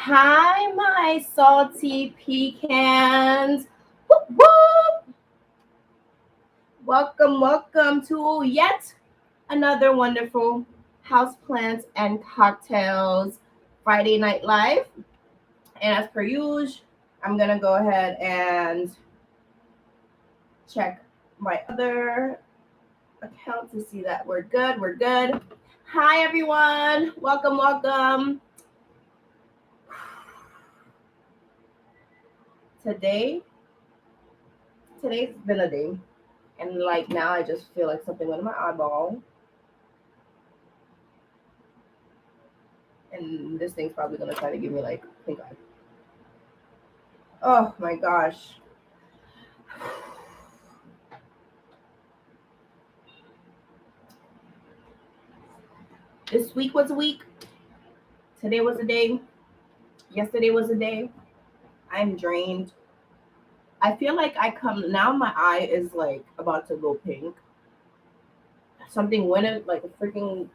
Hi, my salty pecans. Whoop, whoop. Welcome to yet another wonderful house plants and cocktails Friday night live. And as per usual, I'm gonna go ahead and check my other account to see that we're good. We're good. Hi, everyone. Welcome. Today, today's been a day. And like now, I just feel like something went in my eyeball. And this thing's probably gonna try to give me like pink eye. Oh my gosh. This week was a week. Today was a day. Yesterday was a day. I'm drained. I feel like I come now. My eye is like about to go pink. Something went in, like a freaking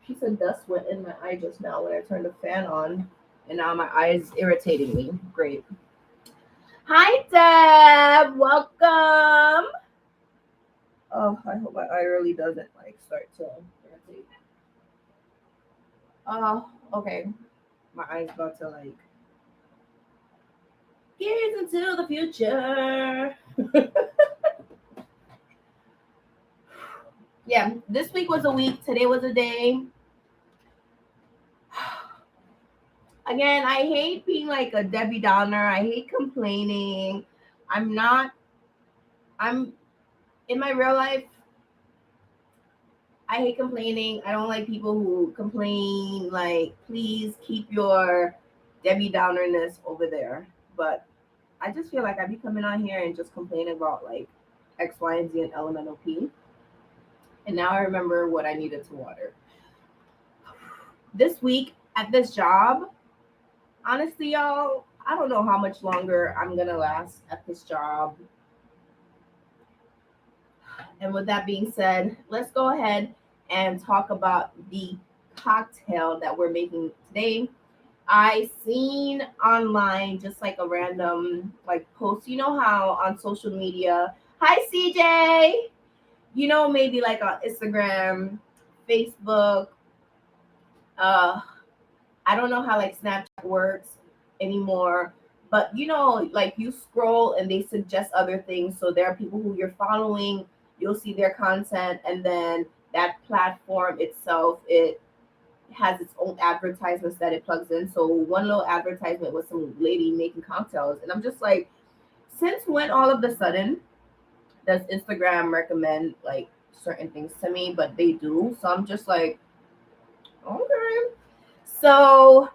piece of dust went in my eye just now when I turned the fan on, and now my eye is irritating me. Great. Hi, Deb. Welcome. Oh, I hope my eye really doesn't like start to irritate. Oh, okay. My eye's about to like gaze into the future. Yeah, this week was a week. Today was a day. Again, I hate being like a Debbie Downer. I hate complaining. I'm not. I'm in my real life. I hate complaining. I don't like people who complain. Like, please keep your Debbie Downerness over there. But I just feel like I be coming on here and just complaining about like X, Y, and Z and elemental P. And now I remember what I needed to water. This week at this job, honestly, y'all, I don't know how much longer I'm gonna last at this job. And with that being said, let's go ahead and talk about the cocktail that we're making today. I seen online just like a random like post. You know how on social media, hi CJ, maybe like on Instagram, Facebook, uh I don't know how like Snapchat works anymore, but like you scroll and they suggest other things. So there are people who you're following, you'll see their content, and then that platform itself, it has its own advertisements that it plugs in. So one little advertisement was some lady making cocktails, and I'm just like, since when all of a sudden does Instagram recommend like certain things to me? But they do. So I'm just like, okay. So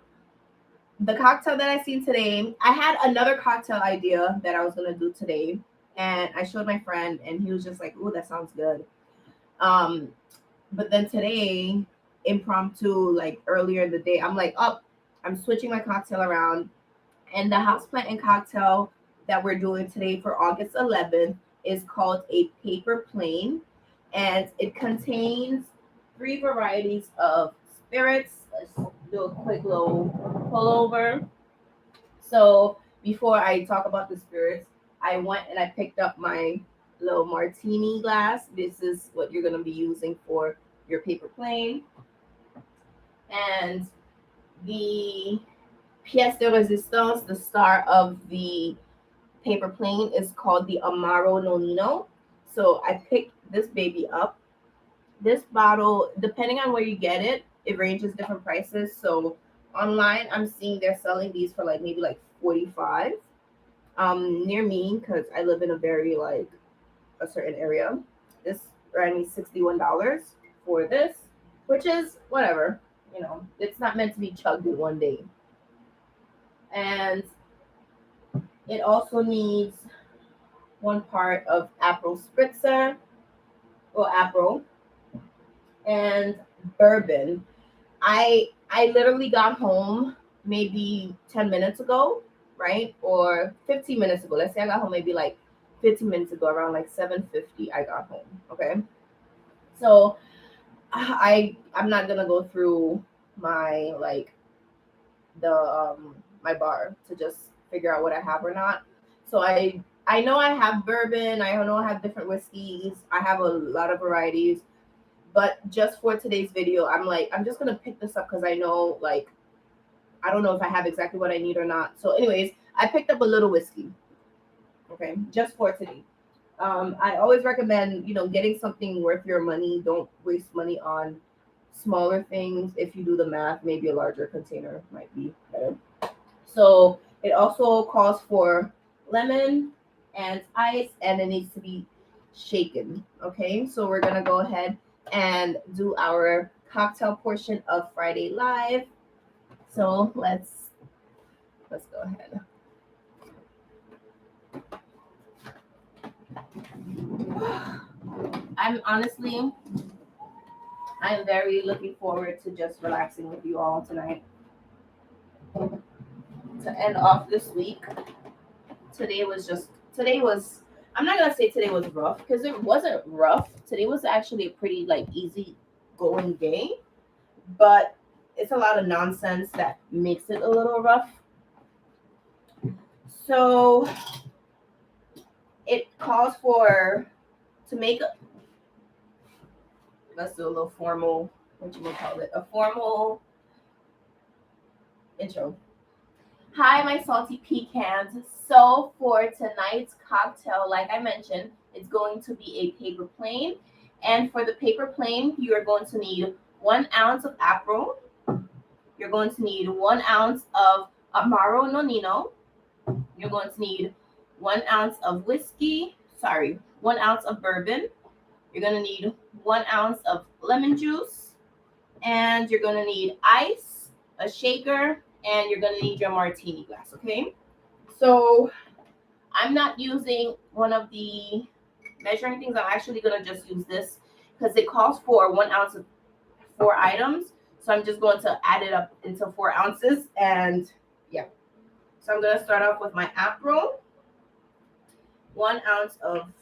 the cocktail that I seen today, I had another cocktail idea that I was gonna do today, and I showed my friend, and he was just like, "Ooh, that sounds good." Um, but then today, impromptu, like earlier in the day, I'm like, "Oh, I'm switching my cocktail around," and the houseplant and cocktail that we're doing today for August 11th is called a paper plane, and it contains three varieties of spirits. Let's do a quick little pullover. So before I talk about the spirits, I went and I picked up my little martini glass. This is what you're going to be using for your paper plane. And the pièce de résistance, the star of the paper plane, is called the Amaro Nonino. So I picked this baby up. This bottle, depending on where you get it, it ranges different prices. So online, I'm seeing they're selling these for like maybe like 45. Near me, because I live in a very like a certain area. This ran me $61 for this, which is whatever. It's not meant to be chugged in one day. And it also needs one part of April spritzer or April and bourbon. I literally got home maybe 10 minutes ago, right? Or 15 minutes ago. Let's say I got home maybe like 15 minutes ago, around like 7:50 I got home, okay? So I'm not going to go through my like the my bar to just figure out what I have or not. So I know I have bourbon. I know I have different whiskeys. I have a lot of varieties. But just for today's video, I'm like, I'm just gonna pick this up because I know, like, I don't know if I have exactly what I need or not. So, anyways, I picked up a little whiskey. Okay, just for today. I always recommend, getting something worth your money. Don't waste money on smaller things. If you do the math, maybe a larger container might be better. So it also calls for lemon and ice, and it needs to be shaken. Okay, so we're gonna go ahead and do our cocktail portion of Friday Live. So let's go ahead. I'm very looking forward to just relaxing with you all tonight. To end off this week, today was, I'm not gonna say today was rough because it wasn't rough. Today was actually a pretty like easy going day, but it's a lot of nonsense that makes it a little rough. So it calls for to make a, let's do a little formal, what you would call it, a formal intro. Hi, my salty pecans. So for tonight's cocktail, like I mentioned, it's going to be a paper plane. And for the paper plane, you are going to need 1 ounce of April. You're going to need 1 ounce of Amaro Nonino. You're going to need 1 ounce of whiskey. 1 ounce of bourbon. You're going to need 1 ounce of lemon juice. And you're going to need ice, a shaker, and you're going to need your martini glass, okay? So I'm not using one of the measuring things. I'm actually going to just use this because it calls for 1 ounce of 4 items. So I'm just going to add it up into 4 ounces. And yeah, so I'm going to start off with my April. 1 ounce of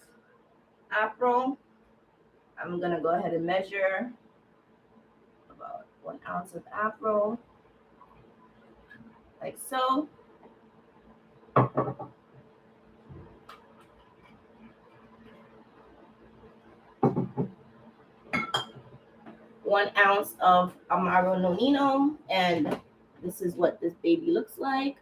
April. I'm going to go ahead and measure about 1 ounce of April, like so. One ounce of Amaro Nonino, and this is what this baby looks like.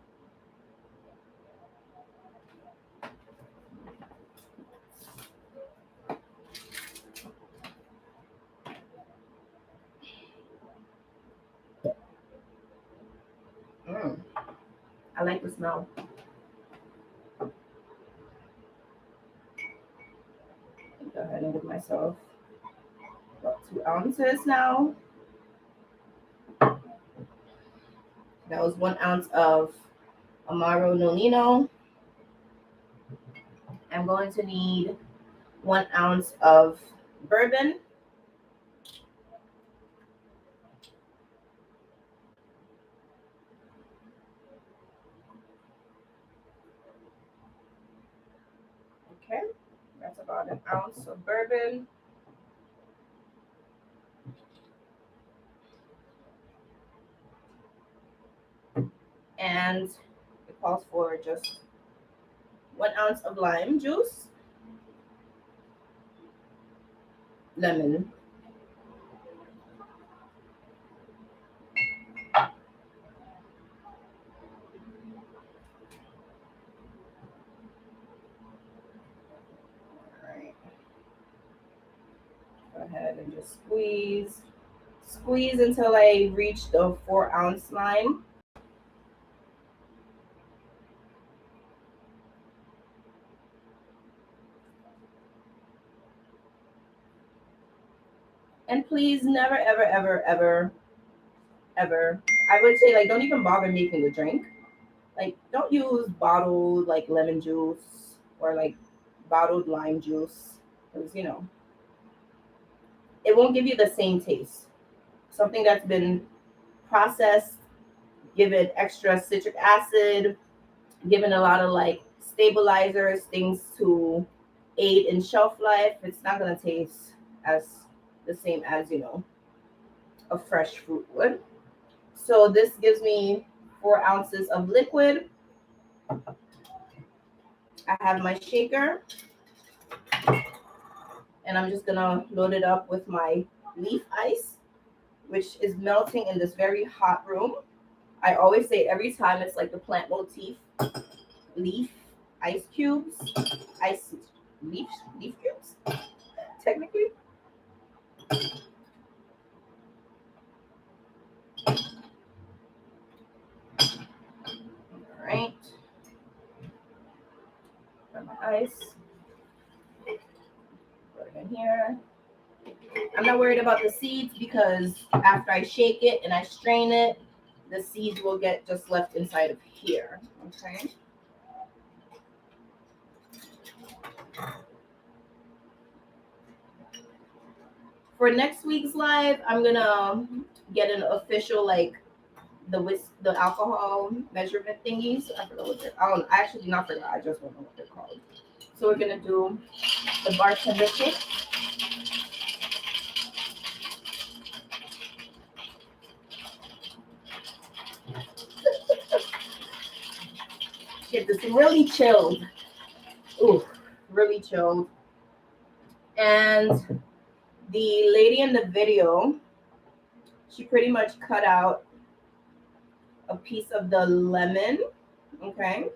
I like the smell. Go ahead and give myself about 2 ounces now. That was 1 ounce of Amaro Nonino. I'm going to need 1 ounce of bourbon. Okay, that's about 1 ounce of bourbon. And it calls for just 1 ounce of lime juice, lemon. All right. Go ahead and just squeeze until I reach the 4 ounce line. And please never, ever, ever, ever, ever, I would say, like, don't even bother making the drink. Like, don't use bottled, like, lemon juice or, like, bottled lime juice. Because, it won't give you the same taste. Something that's been processed, given extra citric acid, given a lot of, like, stabilizers, things to aid in shelf life, it's not going to taste as the same as, a fresh fruit would. So this gives me 4 ounces of liquid. I have my shaker, and I'm just gonna load it up with my leaf ice, which is melting in this very hot room. I always say it every time, it's like the plant motif. Leaf ice cubes, ice leaf cubes, technically. All right. Got my ice. Put it in here. I'm not worried about the seeds because after I shake it and I strain it, the seeds will get just left inside of here. Okay. For next week's live, I'm gonna get an official like the alcohol measurement thingies. I forgot what they're. I actually did not forget. I just don't know what they're called. So we're gonna do the bartender pick. Get this really chilled. Ooh, really chilled. And the lady in the video, she pretty much cut out a piece of the lemon. Okay.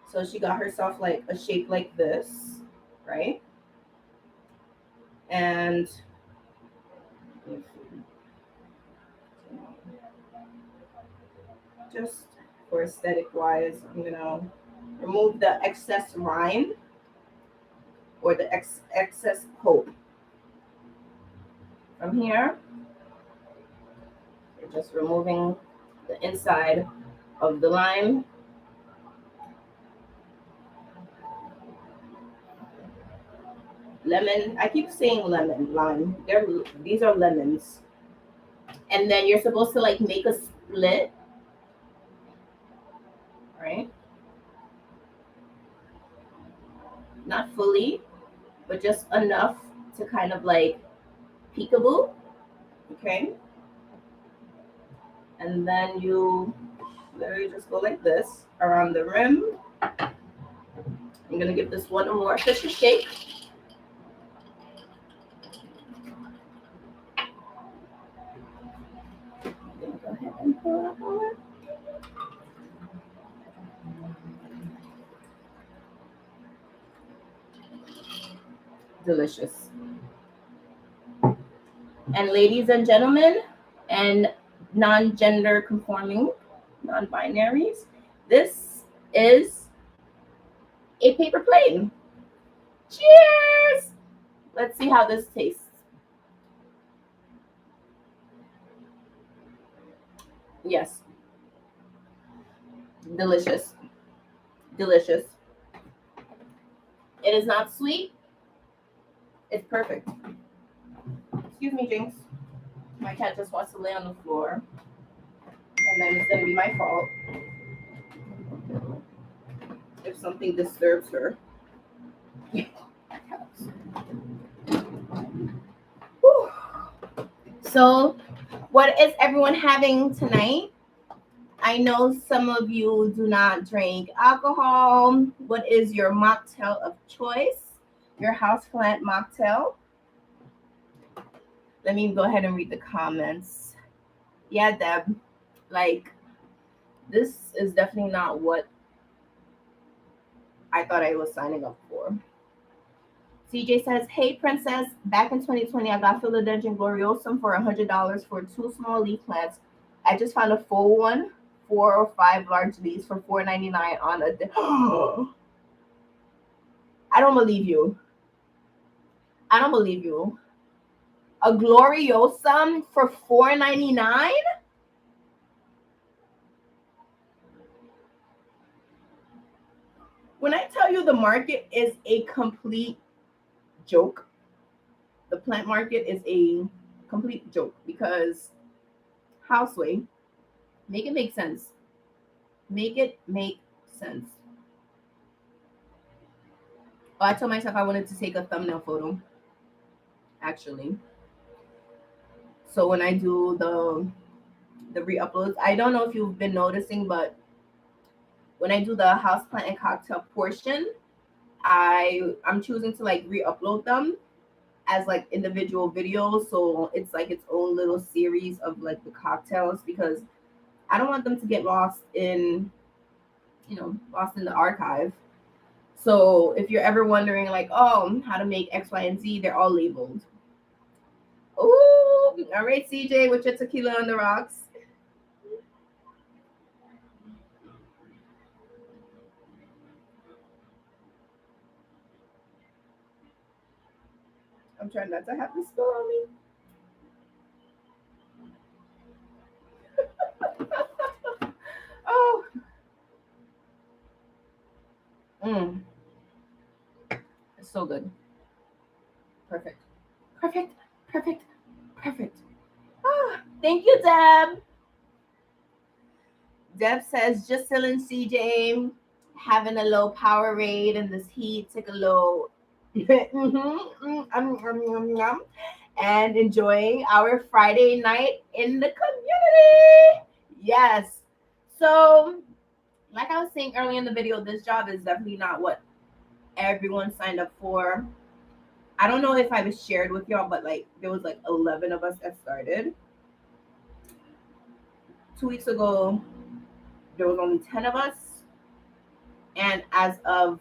So she got herself like a shape like this, right? And just for aesthetic wise, I'm gonna remove the excess rind or the excess pulp from here. We're just removing the inside of the lime. Lemon, I keep saying lemon, lime. These are lemons. And then you're supposed to like make a split, right? Not fully, but just enough to kind of like peekaboo, okay? And then you literally just go like this around the rim. I'm gonna give this one a more official shake. Go ahead and pull it up over. Delicious. And ladies and gentlemen, and non-gender conforming, non-binaries, this is a paper plane. Cheers! Let's see how this tastes. Yes. Delicious. Delicious. It is not sweet. It's perfect. Excuse me, Jinx. My cat just wants to lay on the floor. And then it's going to be my fault if something disturbs her. So, what is everyone having tonight? I know some of you do not drink alcohol. What is your mocktail of choice? Your HauzPlant mocktail? Let me go ahead and read the comments. Yeah, Deb. Like, this is definitely not what I thought I was signing up for. CJ says, hey, princess, back in 2020, I got Philodendron gloriosum for $100 for 2 small leaf plants. I just found a full one, 4 or 5 large leaves for $4.99 on a I don't believe you. I don't believe you. A gloriosum for $4.99? When I tell you the market is a complete joke, the plant market is a complete joke because Houseway, make it make sense. Make it make sense. Oh, I told myself I wanted to take a thumbnail photo, actually. So when I do the re-uploads. I don't know if you've been noticing, but when I do the HauzPlant and cocktail portion, I'm choosing to like re-upload them as like individual videos, so it's like its own little series of like the cocktails, because I don't want them to get lost in, lost in the archive. So if you're ever wondering like, oh, how to make X, Y, and Z, they're all labeled. Oh, all right, CJ, with your tequila on the rocks. I'm trying not to have this spill on me. Oh, mm, it's so good. Perfect. Perfect. Perfect. Perfect. Ah, thank you, Deb. Deb says, just chilling, CJ, having a low Powerade in this heat, take a low and enjoying our Friday night in the community. Yes. So, like I was saying earlier in the video, this job is definitely not what everyone signed up for. I don't know if I was shared with y'all, but like there was like 11 of us that started. 2 weeks ago, there was only 10 of us. And as of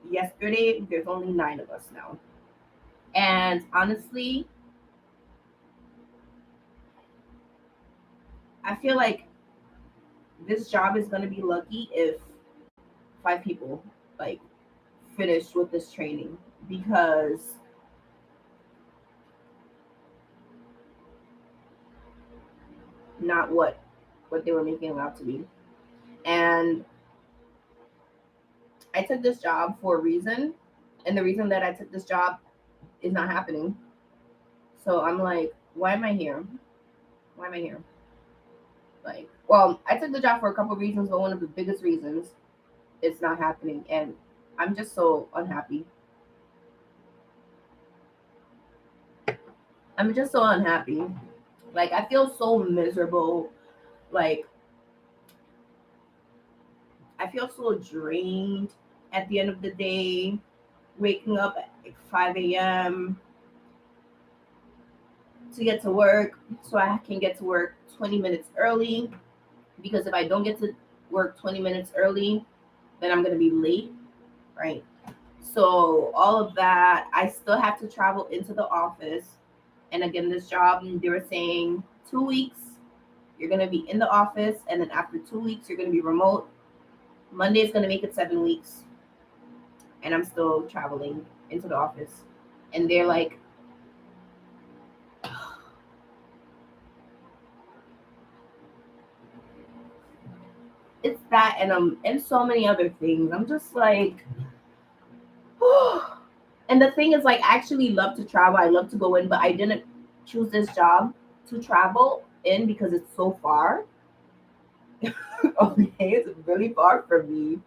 yesterday, there's only 9 of us now. And honestly, I feel like this job is going to be lucky if 5 people like finish with this training, because not what they were making it out to be. And I took this job for a reason, and the reason that I took this job is not happening. So I'm like, why am I here? Why am I here? Like, well, I took the job for a couple of reasons, but one of the biggest reasons, it's not happening, and I'm just so unhappy. I'm just so unhappy. Like, I feel so miserable. Like, I feel so drained at the end of the day, waking up at like 5 a.m. to get to work so I can get to work 20 minutes early. Because if I don't get to work 20 minutes early, then I'm going to be late, right? So, all of that, I still have to travel into the office. And again, this job, they were saying 2 weeks, you're going to be in the office. And then after 2 weeks, you're going to be remote. Monday is going to make it 7 weeks. And I'm still traveling into the office. And they're like, it's that, and so many other things. I'm just like, and the thing is, like, I actually love to travel. I love to go in, but I didn't choose this job to travel in because it's so far. Okay, it's really far from me.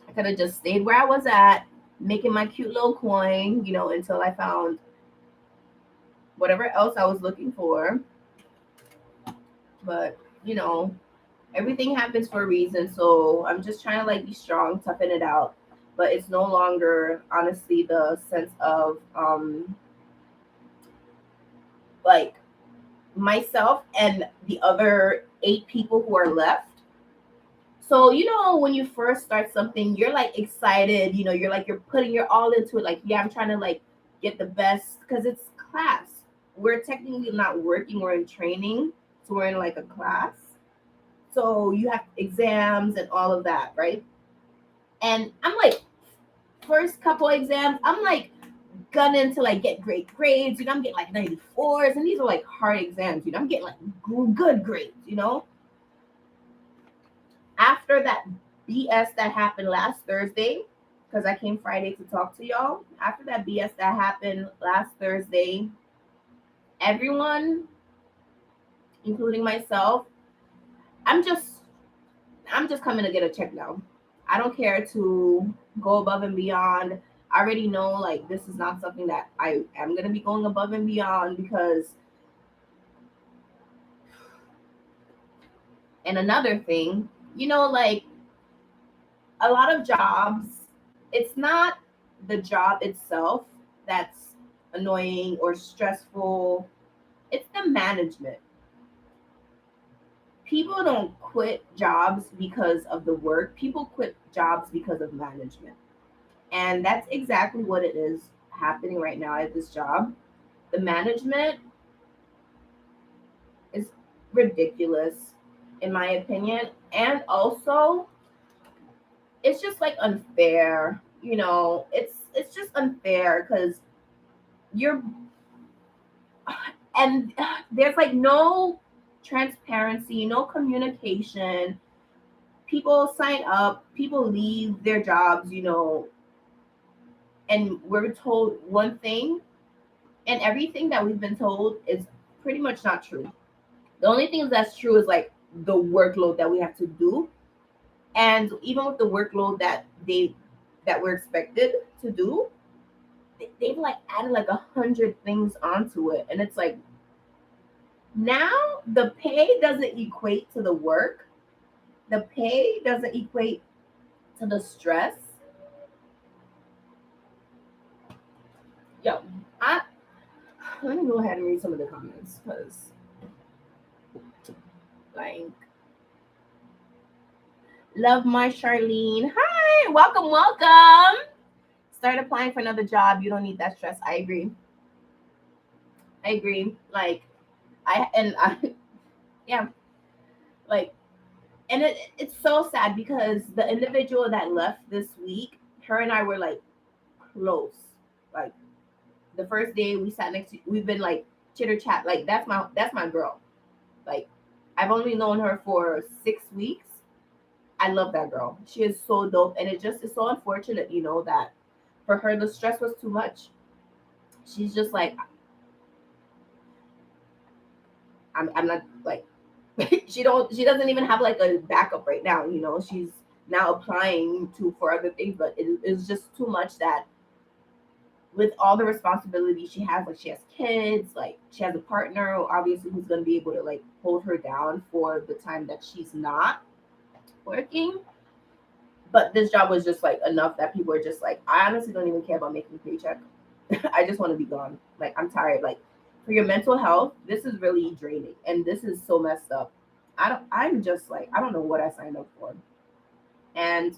I could have just stayed where I was at, making my cute little coin, until I found whatever else I was looking for. But, everything happens for a reason. So I'm just trying to like be strong, toughen it out. But it's no longer honestly the sense of like myself and the other 8 people who are left. So when you first start something, you're like excited, you're like you're putting your all into it. Like, yeah, I'm trying to like get the best because it's class. We're technically not working, we're in training. So we're in like a class. So you have exams and all of that, right? And I'm like, first couple exams, I'm like gunning to like get great grades. I'm getting like 94s, and these are like hard exams. I'm getting like good grades. After that BS that happened last Thursday, because I came Friday to talk to y'all. After that BS that happened last Thursday, everyone, including myself, I'm just coming to get a check now. I don't care to go above and beyond. I already know like this is not something that I am gonna be going above and beyond because And another thing, like a lot of jobs, it's not the job itself that's annoying or stressful, it's the management. People don't quit jobs because of the work, people quit jobs because of management. And that's exactly what it is happening right now at this job. The management is ridiculous, in my opinion. And also, it's just like unfair. It's just unfair because you're and there's like no transparency, no communication. People sign up, people leave their jobs, and we're told one thing, and everything that we've been told is pretty much not true. The only thing that's true is like the workload that we have to do, and even with the workload that we're expected to do, they've like added like 100 things onto it, and it's like now the pay doesn't equate to the work, the pay doesn't equate to the stress. Yo, I let me go ahead and read some of the comments because like love my Charlene. Hi, welcome, welcome. Start applying for another job. You don't need that stress. I agree. I agree. Like I yeah, like and it's so sad because the individual that left this week, her and I were like close. Like the first day we sat next to, we've been like chitter chat. Like that's my girl. Like I've only known her for 6 weeks. I love that girl. She is so dope, and it just is so unfortunate, that for her the stress was too much. She's just like I'm not like she doesn't even have like a backup right now. She's now applying to for other things, but it's just too much that with all the responsibility she has, like she has kids, like she has a partner, obviously who's going to be able to like hold her down for the time that she's not working. But this job was just like enough that people are just like, I honestly don't even care about making a paycheck. I just want to be gone. Like I'm tired. Like for your mental health, this is really draining, and this is so messed up. I'm just like, I don't know what I signed up for. And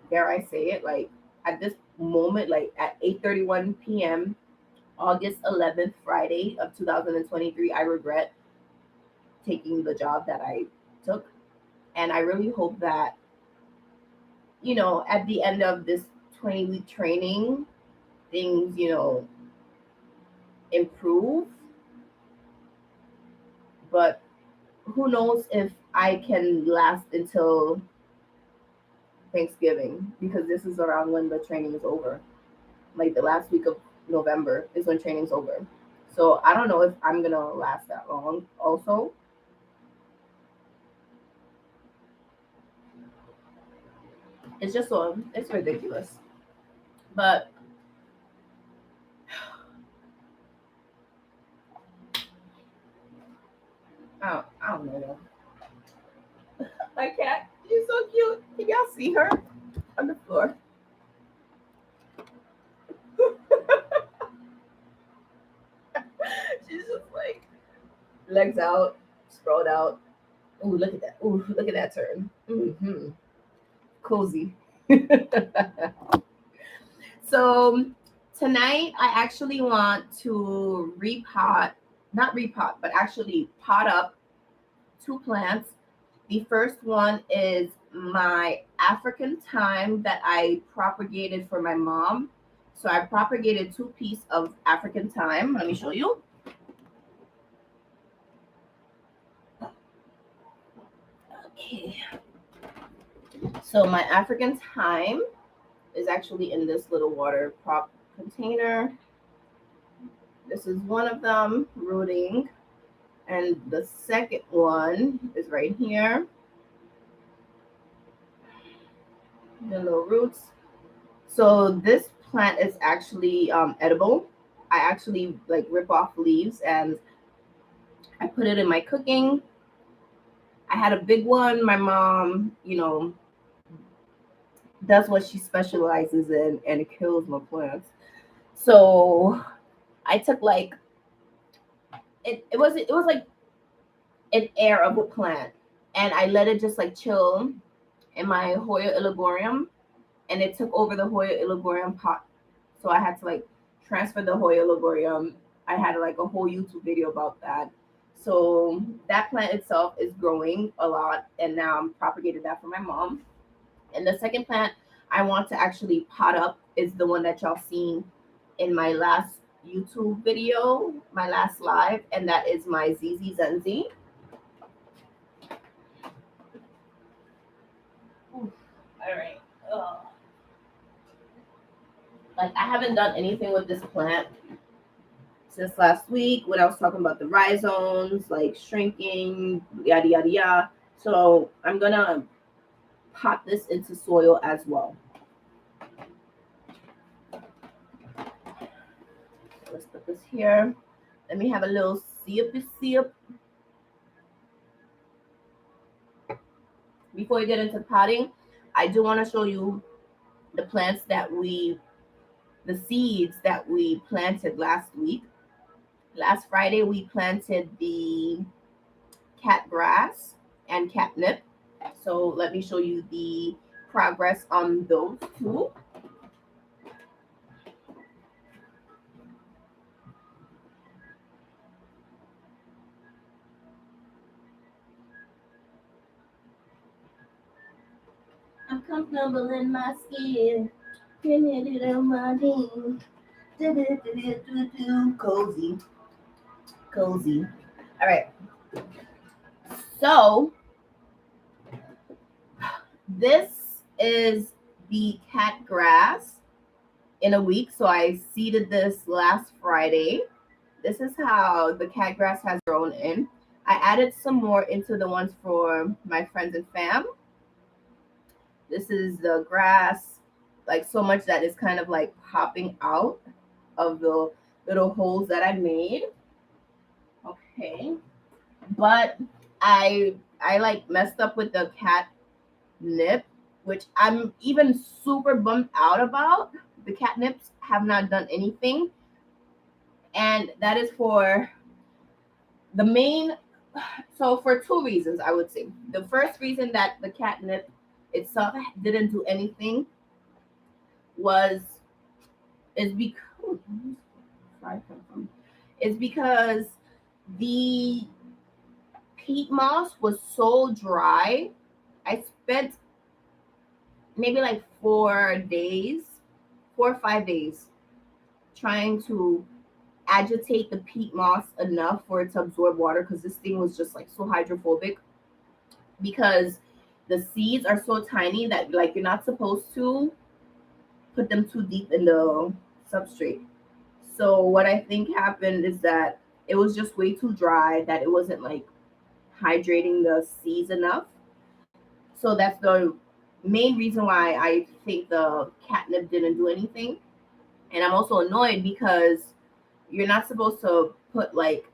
dare I say it, like at this moment, like at 8:31 p.m., August 11th, Friday of 2023, I regret taking the job that I took. And I really hope that, at the end of this 20-week training, things, improve. But who knows if I can last until Thanksgiving, because this is around when the training is over. Like the last week of November is when training's over. So I don't know if I'm gonna last that long. Also, it's ridiculous. But I don't know. My cat, she's so cute. Can y'all see her on the floor? She's just like legs out, sprawled out. Ooh, look at that. Ooh, look at that turn. Cozy. So tonight I actually want to not repot, but actually pot up two plants. The first one is my African thyme that I propagated for my mom. So I propagated two pieces of African thyme. Let me show you. Okay. So my African thyme is actually in this little water prop container. This is one of them rooting. And the second one is right here. The little roots. So this plant is actually edible. I actually like rip off leaves and I put it in my cooking. I had a big one. My mom, does what she specializes in, and it kills my plants. So I took like it was like an air of a plant, and I let it just like chill in my Hoya Illigorium, and it took over the Hoya Illigorium pot. So I had to like transfer the Hoya Illigorium. I had like a whole YouTube video about that. So that plant itself is growing a lot, and now I'm propagated that for my mom. And the second plant I want to actually pot up is the one that y'all seen in my last YouTube video, my last live, and that is my Zenzi. All right. Ugh. Like I haven't done anything with this plant since last week when I was talking about the rhizomes, like shrinking, yada yada yada. So I'm gonna pot this into soil as well. Let's put this here. Let me have a little sip. Before we get into potting, I do want to show you the plants the seeds that we planted last week. Last Friday, we planted the cat grass and catnip. So let me show you the progress on those two. I'm comfortable in my skin. Cozy. Cozy. All right. So this is the cat grass in a week. So I seeded this last Friday. This is how the cat grass has grown in. I added some more into the ones for my friends and fam. This is the grass, like so much that is kind of like popping out of the little holes that I made. Okay. But I like messed up with the catnip, which I'm even super bummed out about. The catnips have not done anything. And that is for the main so for two reasons, I would say. The first reason that the catnip itself didn't do anything was is because the peat moss was so dry. I spent maybe like 4 days, 4 or 5 days, trying to agitate the peat moss enough for it to absorb water because this thing was just like so hydrophobic, because the seeds are so tiny that like you're not supposed to put them too deep in the substrate. So what I think happened is that it was just way too dry, that it wasn't like hydrating the seeds enough. So that's the main reason why I think the catnip didn't do anything. And I'm also annoyed because you're not supposed to put like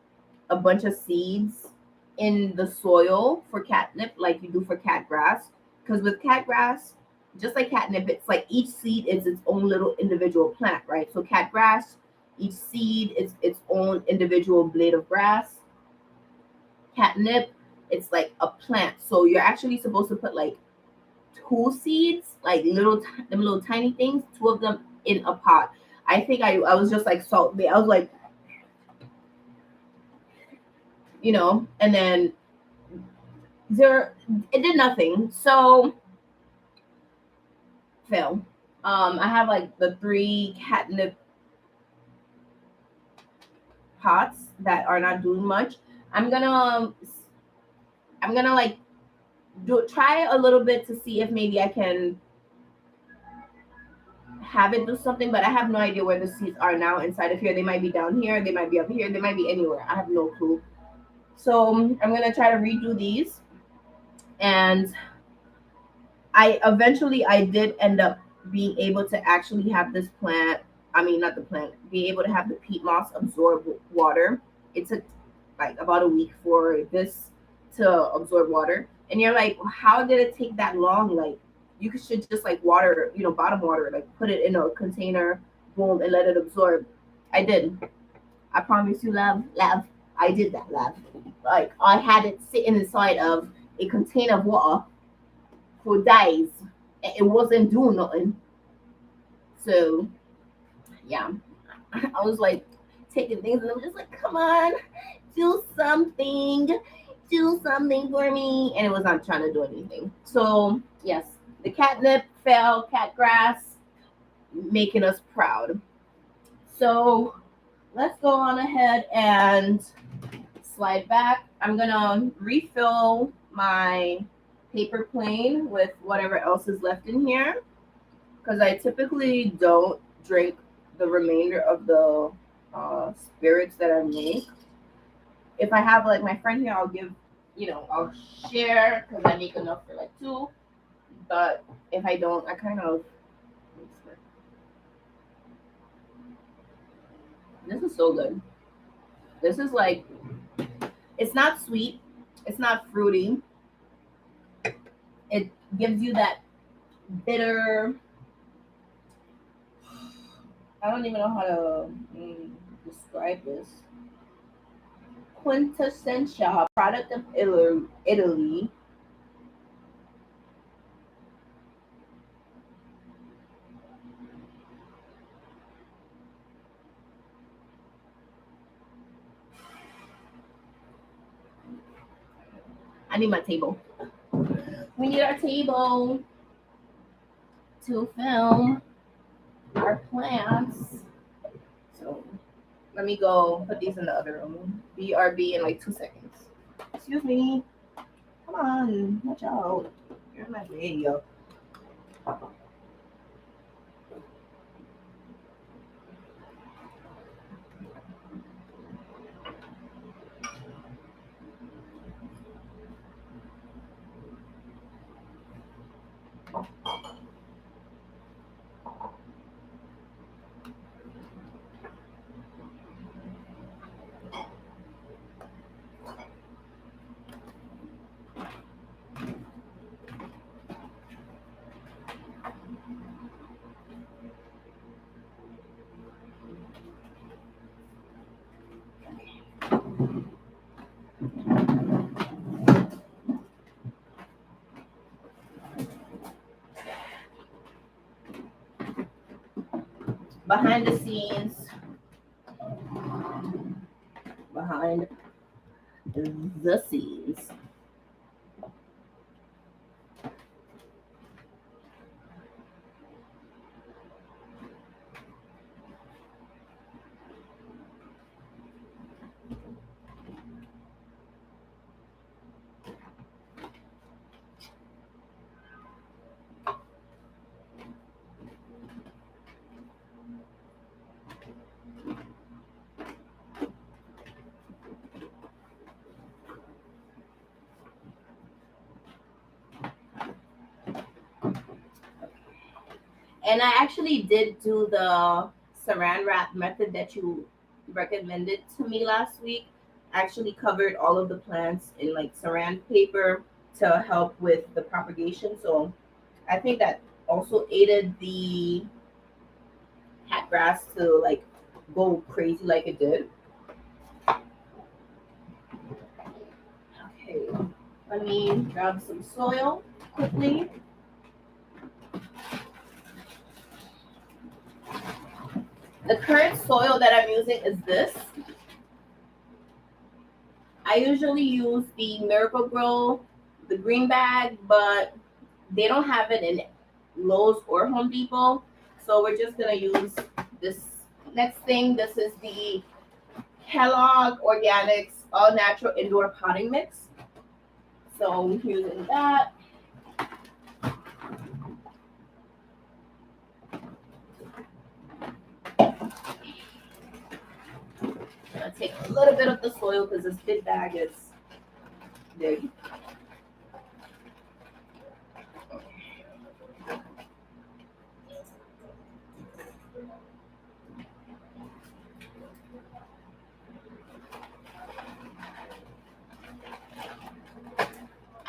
a bunch of seeds in the soil for catnip like you do for cat grass. Because with cat grass, just like catnip, it's like each seed is its own little individual plant, right? So cat grass, each seed is its own individual blade of grass. Catnip, it's like a plant. So you're actually supposed to put like two seeds, like them little tiny things, two of them in a pot. I think I was just like salt. I was like, and then it did nothing. So fail. I have like the 3 catnip pots that are not doing much. I'm gonna like try a little bit to see if maybe I can have it do something, but I have no idea where the seeds are now inside of here. They might be down here, they might be up here, they might be anywhere. I have no clue. So I'm gonna try to redo these, and I did end up being able to actually have this plant. I mean, not the plant. Being able to have the peat moss absorb water. It took like about a week for this to absorb water. And you're like, how did it take that long? Like, you should just like water, bottom water, like put it in a container, boom, and let it absorb. I did. I promise you, love. I did that, love. Like, I had it sitting inside of a container of water for days. It wasn't doing nothing. So, yeah, I was like taking things, and I'm just like, come on, do something, do something for me. And it was not trying to do anything. So, yes, the catnip fell, cat grass, making us proud. So, let's go on ahead and slide back. I'm gonna refill my paper plane with whatever else is left in here because I typically don't drink the remainder of the spirits that I make. If I have like my friend here, I'll give, I'll share because I make enough for like two. But if I don't, I kind of. This is so good. This is like, it's not sweet, it's not fruity. It gives you that bitter. I don't even know how to describe this. Quintessential product of Italy. I need my table. We need our table to film our plants. So let me go put these in the other room. BRB in like 2 seconds. Excuse me. Come on, watch out. You're in my video. Behind the scenes, behind the scenes. And I actually did do the saran wrap method that you recommended to me last week. I actually covered all of the plants in like saran paper to help with the propagation. So I think that also aided the cat grass to like go crazy like it did. Okay, let me grab some soil quickly. The current soil that I'm using is this. I usually use the Miracle Grow, the green bag, but they don't have it in Lowe's or Home Depot. So we're just gonna use this next thing. This is the Kellogg Organics All Natural Indoor Potting Mix. So we're using that. I'm gonna take a little bit of the soil because this big bag is big.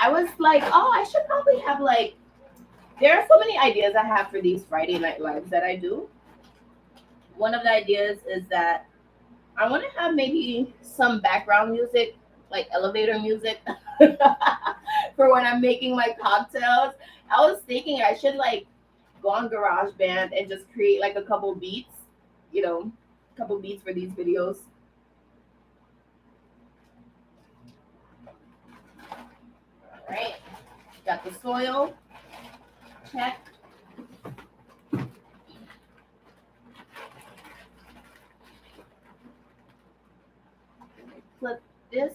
I was like, oh, I should probably have like, there are so many ideas I have for these Friday night lives that I do. One of the ideas is that I want to have maybe some background music, like elevator music, for when I'm making my cocktails. I was thinking I should like go on GarageBand and just create like a couple beats, couple beats for these videos. All right, got the soil, check. Flip this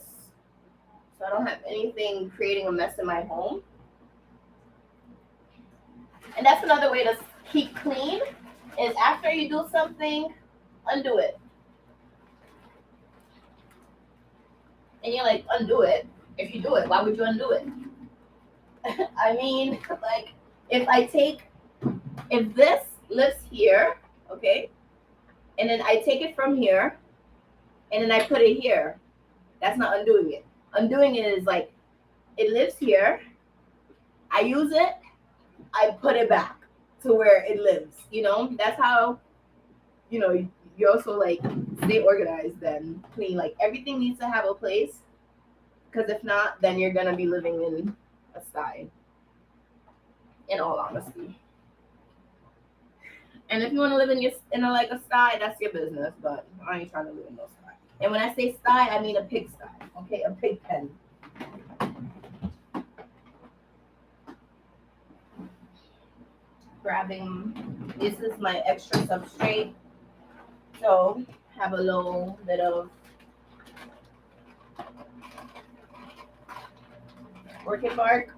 so I don't have anything creating a mess in my home. And that's another way to keep clean is after you do something, undo it. And you're like, undo it. If you do it, why would you undo it? I mean, like, if this lives here, okay, and then I take it from here, and then I put it here, that's not undoing it. Undoing it is like, it lives here, I use it, I put it back to where it lives, That's how, you also, like, stay organized then, clean. Like, everything needs to have a place, because if not, then you're going to be living in a sty, in all honesty. And if you want to live in a sty, that's your business. But I ain't trying to live in no sty. And when I say sty, I mean a pig sty. Okay, a pig pen. Grabbing. This is my extra substrate. So have a little bit of orchid bark.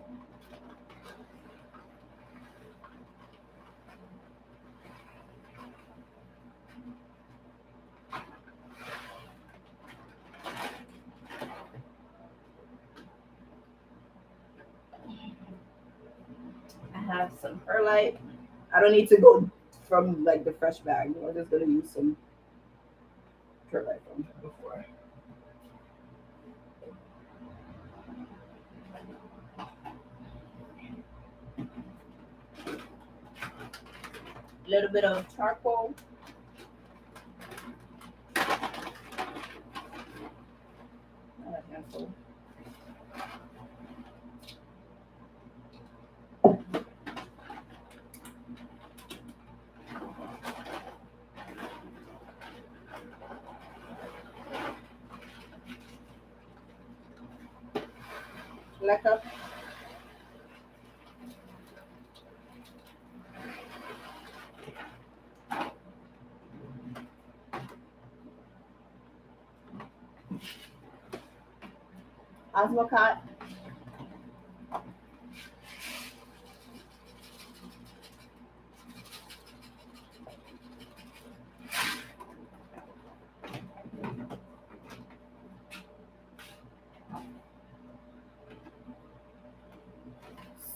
I have some perlite. I don't need to go from like the fresh bag. I'm just gonna use some perlite from before. A little bit of charcoal. Not a handful. Lekker. HauzPlant.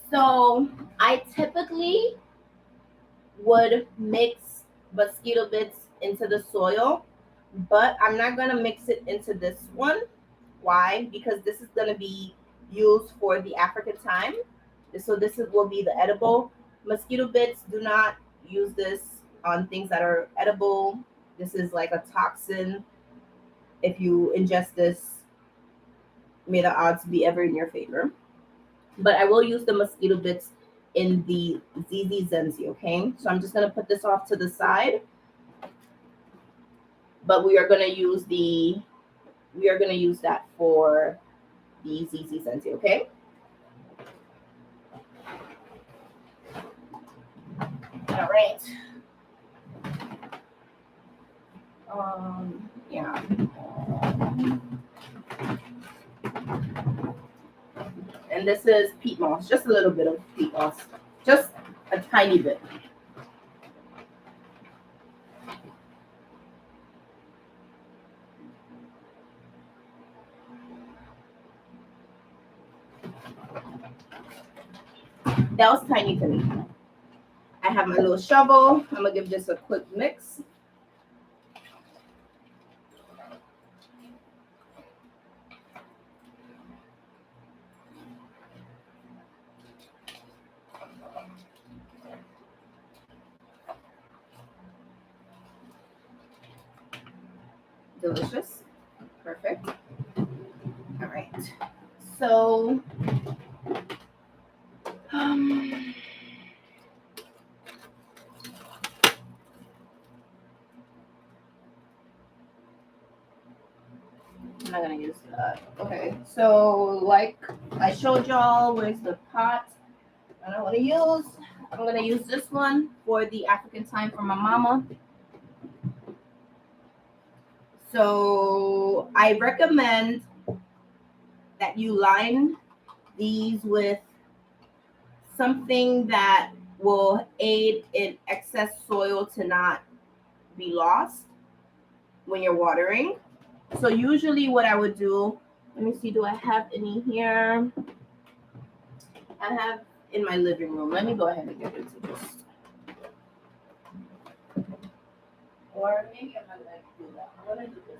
So I typically would mix mosquito bits into the soil, but I'm not gonna mix it into this one. Why? Because this is gonna be used for the African thyme. So will be the edible. Mosquito bits, do not use this on things that are edible. This is like a toxin. If you ingest this, may the odds be ever in your favor. But I will use the mosquito bits in the Zenzi, okay? So I'm just gonna put this off to the side. But we are gonna use that for the Zenzi, okay? All right. Yeah. And this is peat moss, just a little bit of peat moss, just a tiny bit. That was tiny to me. I have my little shovel. I'm gonna give this a quick mix. delicious. Perfect. All right. So, um, I'm not gonna use that. Okay. So, like I showed y'all, where's the pot? I don't want to use. I'm gonna use this one for the African thyme from my mama. So I recommend that you line these with something that will aid in excess soil to not be lost when you're watering. So usually what I would do, let me see, do I have any here? I have in my living room. Let me go ahead and get into this. Or maybe I'm not going to do that. I'm going to do this.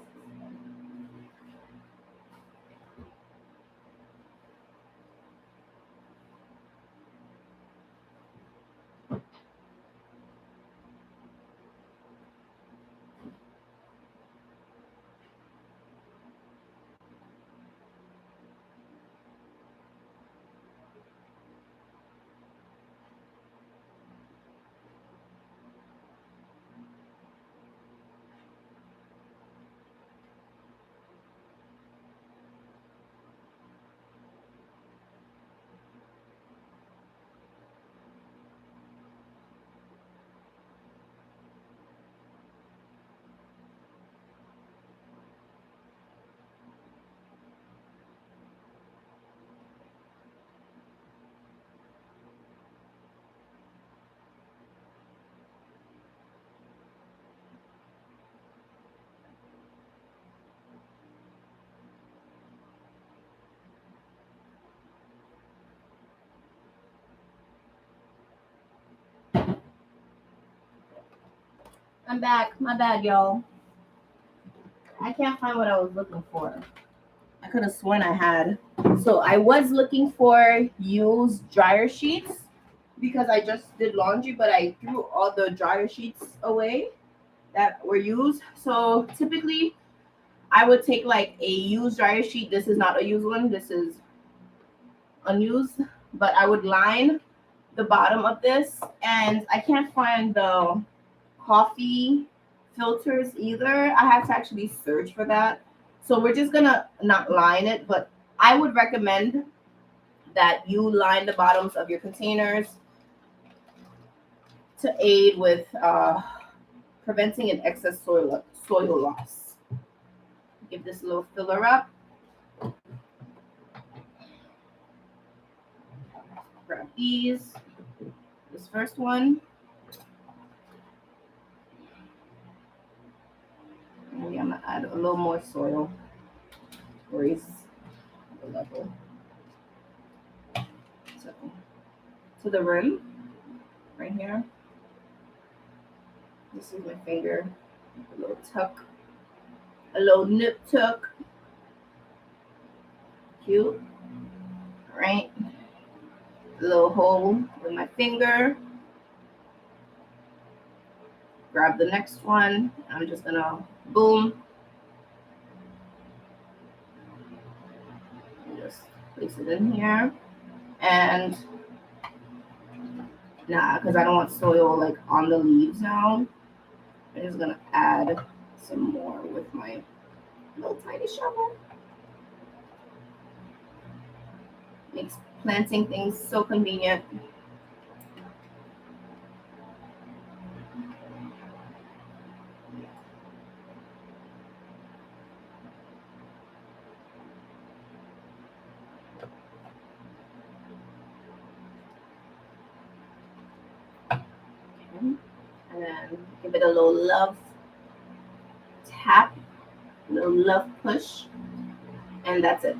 I'm back. My bad, y'all. I can't find what I was looking for. I could have sworn I had. So I was looking for used dryer sheets because I just did laundry, but I threw all the dryer sheets away that were used. So typically I would take like a used dryer sheet. This is not a used one. This is unused, but I would line the bottom of this, and I can't find the coffee filters either. I have to actually search for that. So we're just gonna not line it, but I would recommend that you line the bottoms of your containers to aid with preventing an excess soil loss. Give this a little filler up. Grab these. This first one. Maybe I'm gonna add a little more soil. Raise the level. So to the rim, right here. This is my finger. A little tuck. A little nip tuck. Cute. All right. A little hole with my finger. Grab the next one. I'm just gonna boom. Just place it in here. And because I don't want soil like on the leaves now, I'm just gonna add some more with my little tiny shovel. Makes planting things so convenient. And then give it a little love tap, a little love push, and that's it.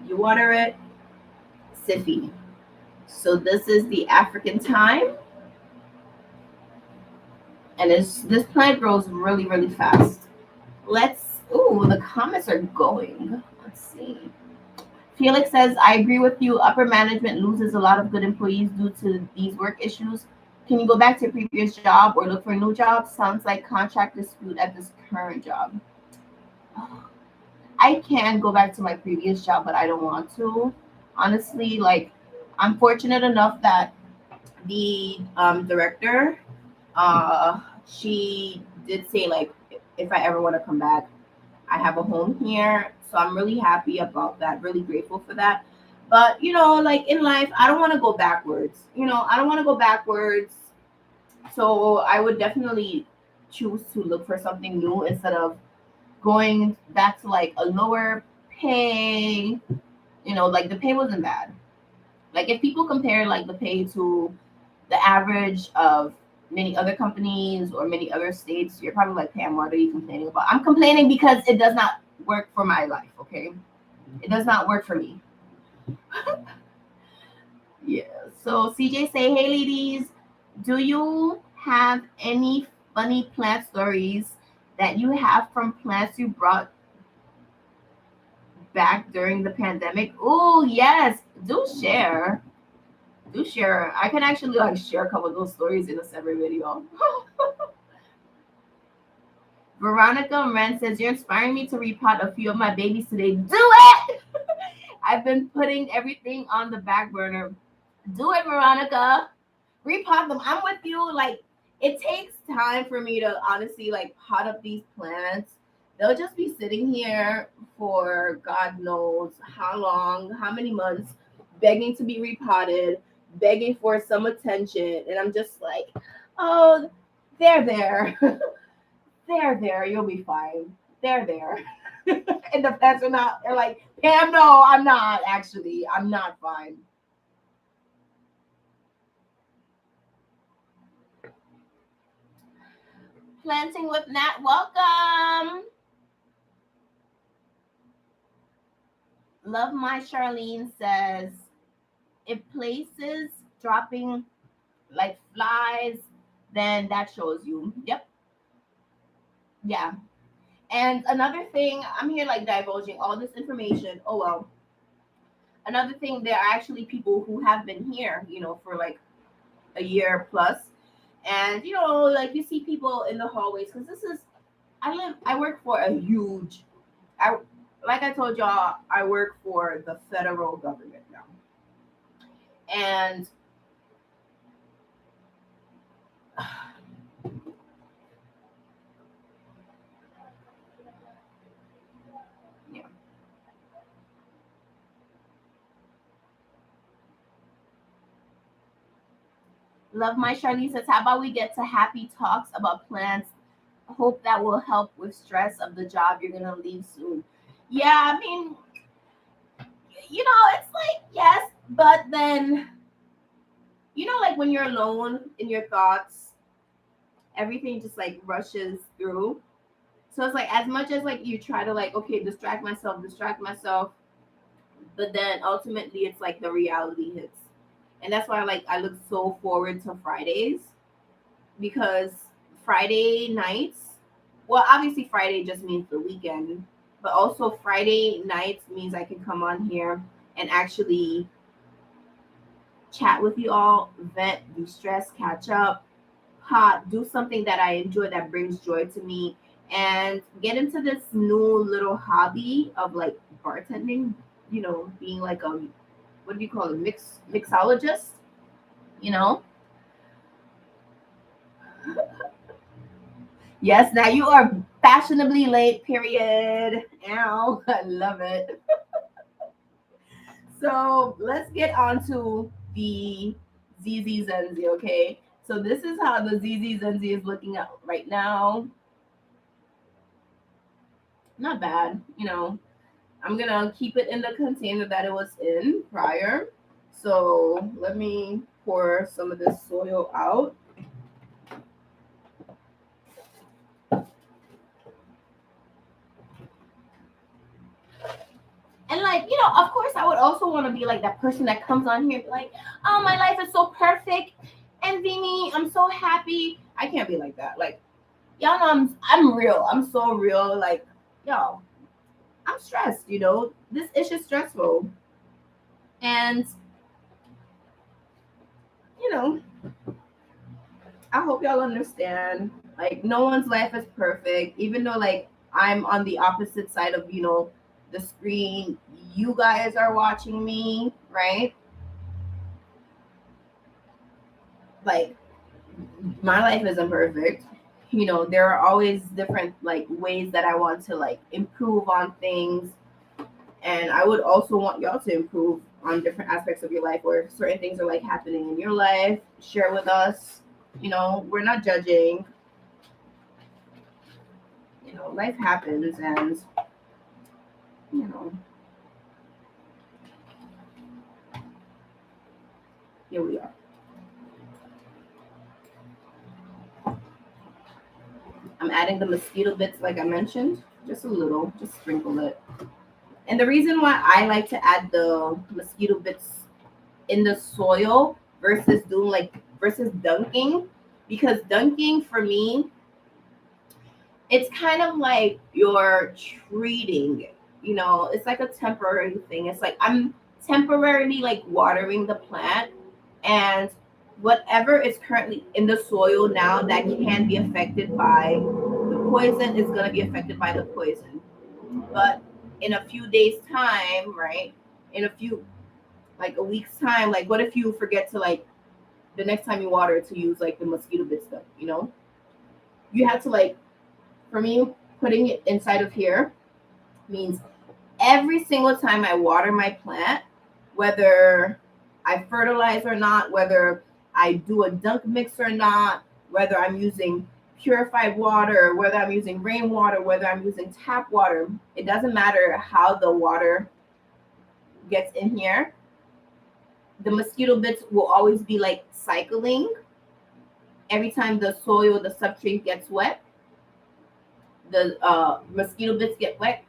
You water it, sippy. So this is the African thyme, and this plant grows really, really fast. The comments are going. Let's see. Felix says, I agree with you. Upper management loses a lot of good employees due to these work issues. Can you go back to your previous job or look for a new job? Sounds like contract dispute at this current job. I can go back to my previous job, but I don't want to. Honestly, like I'm fortunate enough that the director, she did say like if I ever want to come back, I have a home here. So I'm really happy about that, really grateful for that. But like in life, I don't want to go backwards. I don't want to go backwards. So I would definitely choose to look for something new instead of going back to like a lower pay. Like the pay wasn't bad. Like if people compare like the pay to the average of many other companies or many other states, you're probably like, Pam, what are you complaining about? I'm complaining because it does not work for my life, okay? It does not work for me. Yeah. So CJ say, hey ladies, do you have any funny plant stories that you have from plants you brought back during the pandemic? Oh yes, do share. Do share. I can actually like share a couple of those stories in a separate video. Veronica Ren says, you're inspiring me to repot a few of my babies today. Do it! I've been putting everything on the back burner. Do it, Veronica. Repot them. I'm with you. Like, it takes time for me to honestly like pot up these plants. They'll just be sitting here for God knows how long, how many months, begging to be repotted, begging for some attention. And I'm just like, oh, they're there. They're there. You'll be fine. They're there. And the pets are not, they're like, Pam, no, I'm not actually. I'm not fine. Planting with Nat, welcome. Love My Charlene says, if places dropping like flies, then that shows you. Yep. Yeah. And another thing, I'm here like divulging all this information. Oh well. Another thing, there are actually people who have been here, for like a year plus. And like you see people in the hallways because I work for a huge I like I told y'all, I work for the federal government now. And yeah. Love My Charlene says, how about we get to happy talks about plants? Hope that will help with stress of the job you're gonna leave soon. Yeah, I mean, it's like yes, but then like when you're alone in your thoughts, everything just like rushes through. So it's like as much as like you try to like, okay, distract myself, but then ultimately it's like the reality hits. And that's why like I look so forward to Fridays because Friday nights, well, obviously Friday just means the weekend, but also Friday nights means I can come on here and actually chat with you all, vent, de-stress, catch up, do something that I enjoy that brings joy to me, and get into this new little hobby of like bartending, being like what do you call it, mixologist, you know? Yes, now you are fashionably late, period. Ow, I love it. So let's get on to the ZZ Zenzi, okay? So this is how the ZZ Zenzi is looking at right now. Not bad, I'm gonna keep it in the container that it was in prior. So let me pour some of this soil out. And like, of course I would also want to be like that person that comes on here like, oh, my life is so perfect. Envy me. I'm so happy. I can't be like that. Like, y'all know I'm real. I'm so real. Like, y'all, I'm stressed, This is just stressful. And you know, I hope y'all understand. Like, no one's life is perfect, even though like I'm on the opposite side of, the screen. You guys are watching me, right? Like, my life isn't perfect. There are always different like ways that I want to like improve on things. And I would also want y'all to improve on different aspects of your life, or if certain things are like happening in your life, share with us. We're not judging. Life happens, and you know, here we are. I'm adding the mosquito bits like I mentioned, just a little, just sprinkle it. And the reason why I like to add the mosquito bits in the soil versus dunking, because dunking for me, it's kind of like you're treating it. It's like a temporary thing. It's like I'm temporarily like watering the plant, and whatever is currently in the soil now that can be affected by the poison is going to be affected by the poison. But in a few days time, right, in a few, like a week's time, like what if you forget to like the next time you water to use like the mosquito bit stuff, you have to like, for me, putting it inside of here means every single time I water my plant, whether I fertilize or not, whether I do a dunk mix or not, whether I'm using purified water, whether I'm using rainwater, whether I'm using tap water, it doesn't matter how the water gets in here. The mosquito bits will always be like cycling. Every time the soil, the substrate gets wet, the mosquito bits get wet,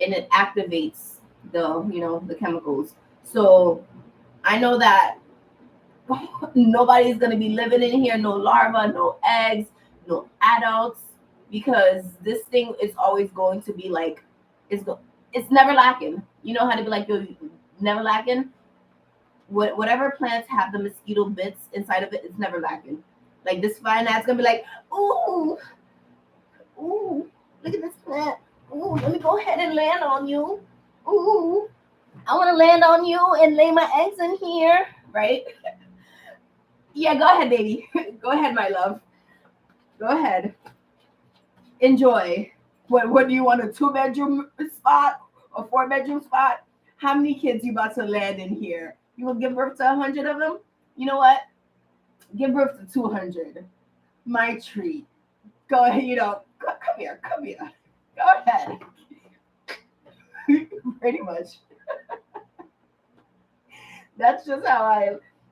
and it activates the chemicals. So I know that nobody's gonna be living in here, no larva, no eggs, no adults, because this thing is always going to be like, it's never lacking. You know how to be like, yo, never lacking. Whatever plants have the mosquito bits inside of it, it's never lacking. Like this fine ass gonna be like, ooh, ooh, look at this plant. Ooh, let me go ahead and land on you. Ooh, I want to land on you and lay my eggs in here, right? Yeah, go ahead, baby. Go ahead, my love. Go ahead. Enjoy. What do you want? A 2-bedroom spot? A 4-bedroom spot? How many kids you about to land in here? You will give birth to 100 of them? You know what? Give birth to 200. My treat. Go ahead. Come here. Come here. Go ahead. Pretty much. That's just how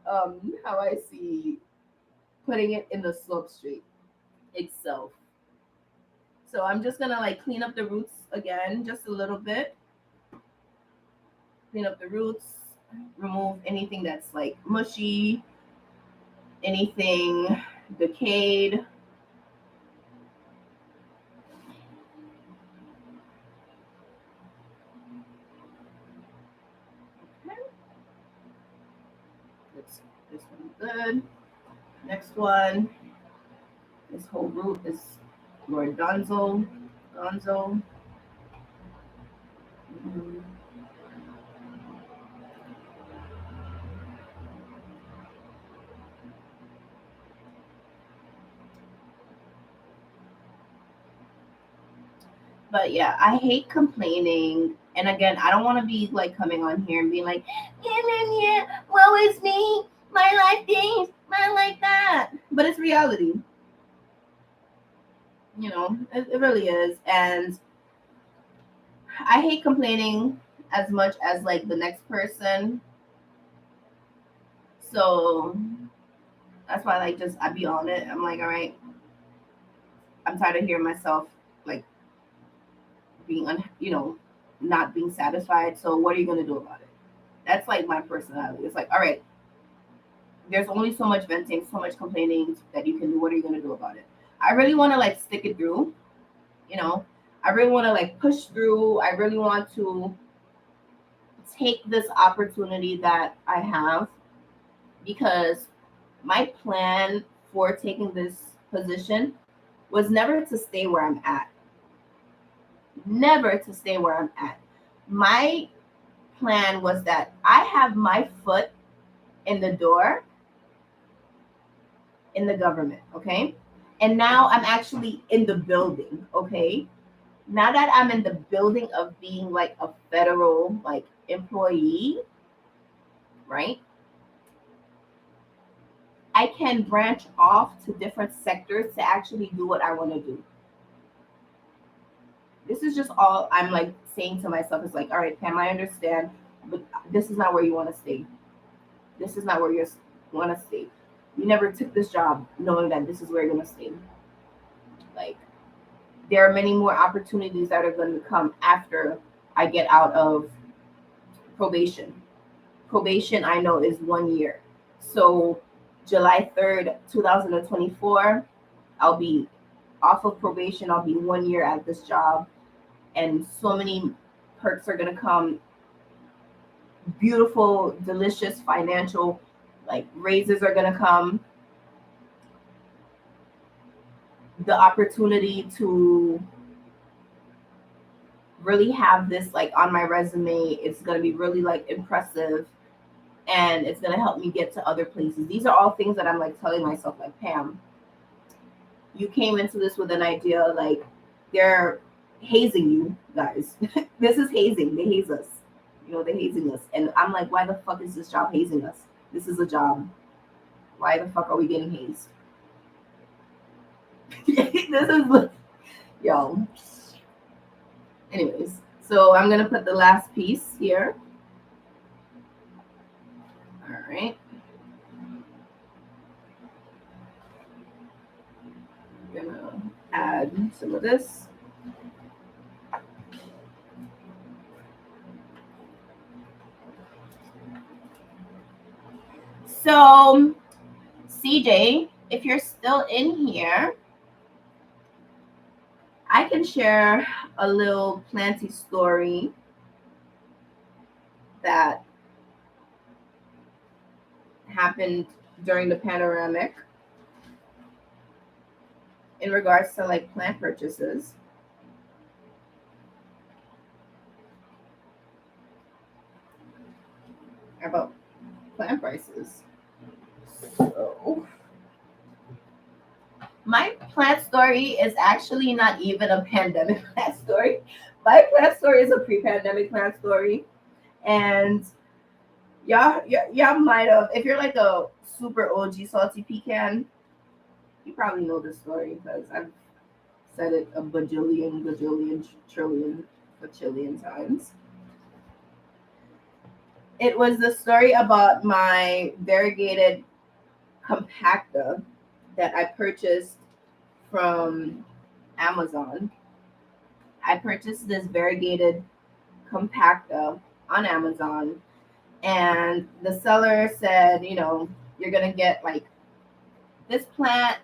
I see putting it in the substrate itself. So I'm just gonna like clean up the roots again, just a little bit. Clean up the roots, remove anything that's like mushy, anything decayed. Okay. This one's good. Next one. This whole root is Lord Donzo. Donzo. Mhm. But yeah, I hate complaining. And again, I don't want to be like coming on here and being like, yeah, woe is me, my life things, my like that. But it's reality. It really is. And I hate complaining as much as like the next person. So that's why like just I be on it. I'm like, all right, I'm tired of hearing myself like being not being satisfied. So what are you gonna do about it? That's like my personality. It's like, all right, there's only so much venting, so much complaining that you can do. What are you gonna do about it? I really want to like stick it through. You know, I really want to like push through. I really want to take this opportunity that I have, because my plan for taking this position was never to stay where I'm at. never to stay where I'm at. My plan was that I have my foot in the door in the government, okay? And now I'm actually in the building, okay? Now that I'm in the building of being like a federal like employee, right? I can branch off to different sectors to actually do what I want to do. This is just all I'm like saying to myself is like, all right, Pam, I understand, but this is not where you want to stay. This is not where you want to stay. You never took this job knowing that this is where you're going to stay. Like, there are many more opportunities that are going to come after I get out of probation. Probation, I know, is 1 year. So, July 3rd, 2024, I'll be off of probation. I'll be 1 year at this job. And so many perks are going to come. Beautiful, delicious financial like raises are going to come. The opportunity to really have this like on my resume, it's going to be really like impressive, and it's going to help me get to other places. These are all things that I'm like telling myself, like, Pam, you came into this with an idea, like they're hazing you guys. This is hazing. They haze us. They're hazing us. And I'm like, why the fuck is this job hazing us? This is a job. Why the fuck are we getting hazed? This is, yo. Anyways, so I'm gonna put the last piece here. All right. I'm gonna add some of this. So, CJ, if you're still in here, I can share a little planty story that happened during the panoramic in regards to like plant purchases. About plant prices. So, my plant story is actually not even a pandemic plant story. My plant story is a pre-pandemic plant story, and y'all might have, if you're like a super OG salty pecan, you probably know this story because I've said it a bajillion, gajillion, trillion, bajillion times. It was the story about my variegated compacta that I purchased from Amazon. I purchased this variegated compacta on Amazon, and the seller said, you're gonna get like this plant.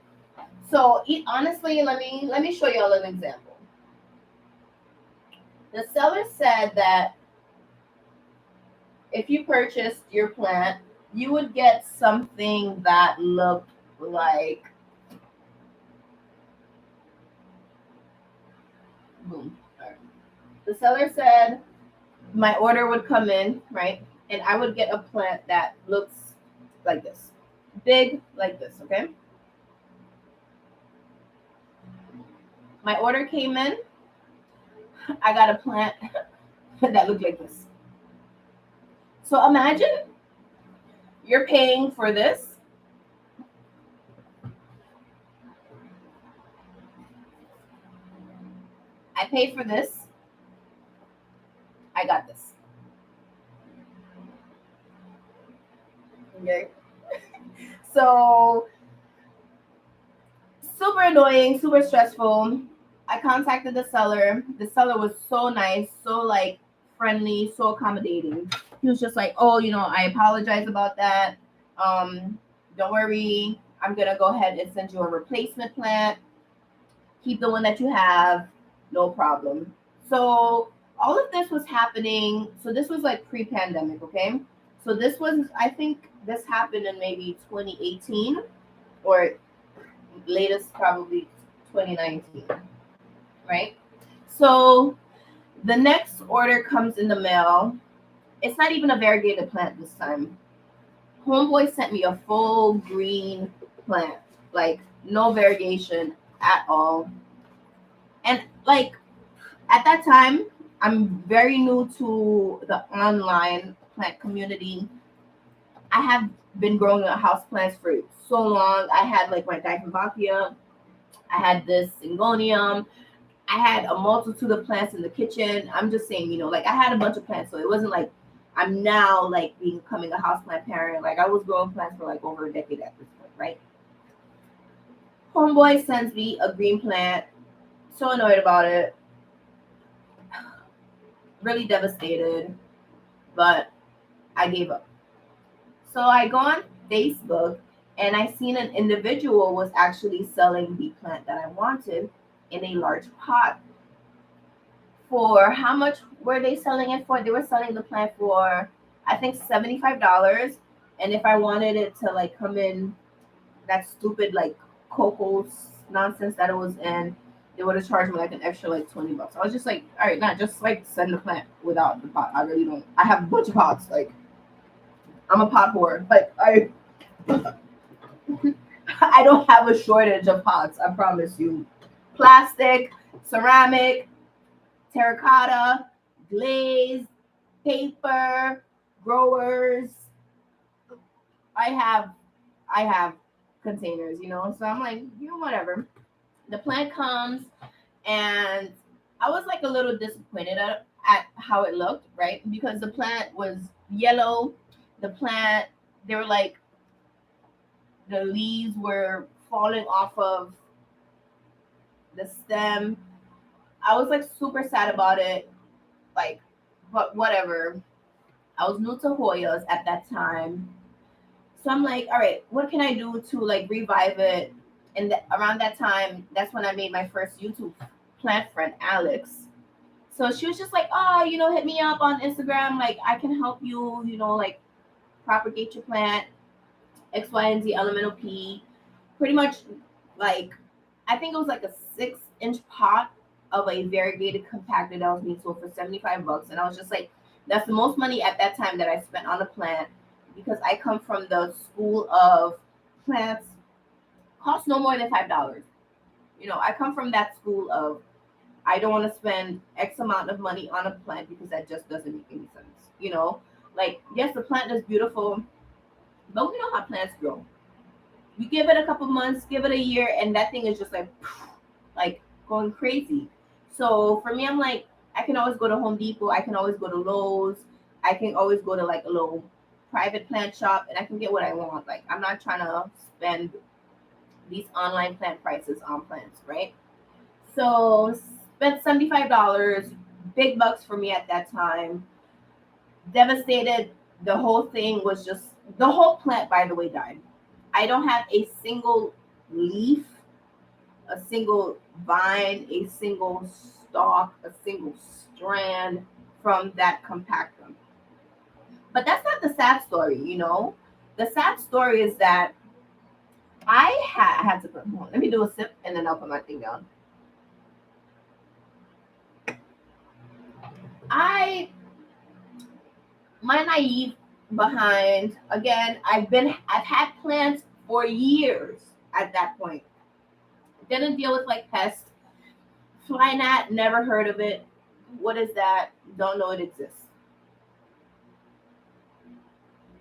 So honestly, let me show you all an example. The seller said that if you purchased your plant, you would get something that looked like boom. The seller said my order would come in, right? And I would get a plant that looks like this. Big like this, okay? My order came in. I got a plant that looked like this. So imagine you're paying for this. I paid for this. I got this. Okay. So super annoying, super stressful. I contacted the seller. The seller was so nice, so like friendly, so accommodating. He was just like, "Oh, I apologize about that. Don't worry. I'm gonna go ahead and send you a replacement plant. Keep the one that you have, no problem." So all of this was happening. So this was like pre-pandemic, okay? So this was, I think, this happened in maybe 2018 or latest probably 2019, right? So the next order comes in the mail. It's not even a variegated plant this time. Homeboy sent me a full green plant, like no variegation at all. And like at that time, I'm very new to the online plant community. I have been growing house plants for so long. I had like my Dieffenbachia, I had this Syngonium, I had a multitude of plants in the kitchen. I'm just saying, like I had a bunch of plants, so it wasn't like I'm now like becoming a houseplant parent. Like I was growing plants for like over a decade at this point, right? Homeboy sends me a green plant. So annoyed about it. Really devastated, but I gave up. So I go on Facebook and I seen an individual was actually selling the plant that I wanted in a large pot. For how much were they selling it for? They were selling the plant for I think $75. And if I wanted it to like come in that stupid like cocoa nonsense that it was in, they would have charged me like an extra like $20. I was just like, all right, not just like send the plant without the pot. I really don't. I have a bunch of pots. Like I'm a pot whore. Like I don't have a shortage of pots. I promise you. Plastic, ceramic, terracotta, glaze, paper, growers. I have containers, So I'm like, whatever. The plant comes and I was like a little disappointed at how it looked, right? Because the plant was yellow. The plant, they were like the leaves were falling off of the stem. I was like super sad about it. Like, but whatever. I was new to Hoyas at that time. So I'm like, all right, what can I do to like revive it? And around that time, that's when I made my first YouTube plant friend, Alex. So she was just like, oh, hit me up on Instagram. Like, I can help you, like propagate your plant, X, Y, and Z, elemental P. Pretty much like, I think it was like a 6-inch pot of a variegated compacted that was being sold for $75. And I was just like, that's the most money at that time that I spent on a plant because I come from the school of plants cost no more than $5. I come from that school of I don't want to spend X amount of money on a plant because that just doesn't make any sense. Like yes, the plant is beautiful, but we know how plants grow. You give it a couple months, give it a year, and that thing is just like going crazy. So for me, I'm like, I can always go to Home Depot, I can always go to Lowe's, I can always go to like a little private plant shop, and I can get what I want. Like I'm not trying to spend these online plant prices on plants, right? So spent $75, big bucks for me at that time. Devastated. The whole thing was just the whole plant, by the way, died. I don't have a single leaf, a single vine, a single stalk, a single strand from that compactum. But that's not the sad story. The sad story is that I had to put, let me do a sip and then I'll put my thing down. My naive behind, again, I've had plants for years at that point. Didn't deal with like pests. Fly gnat, never heard of it. What is that? Don't know it exists.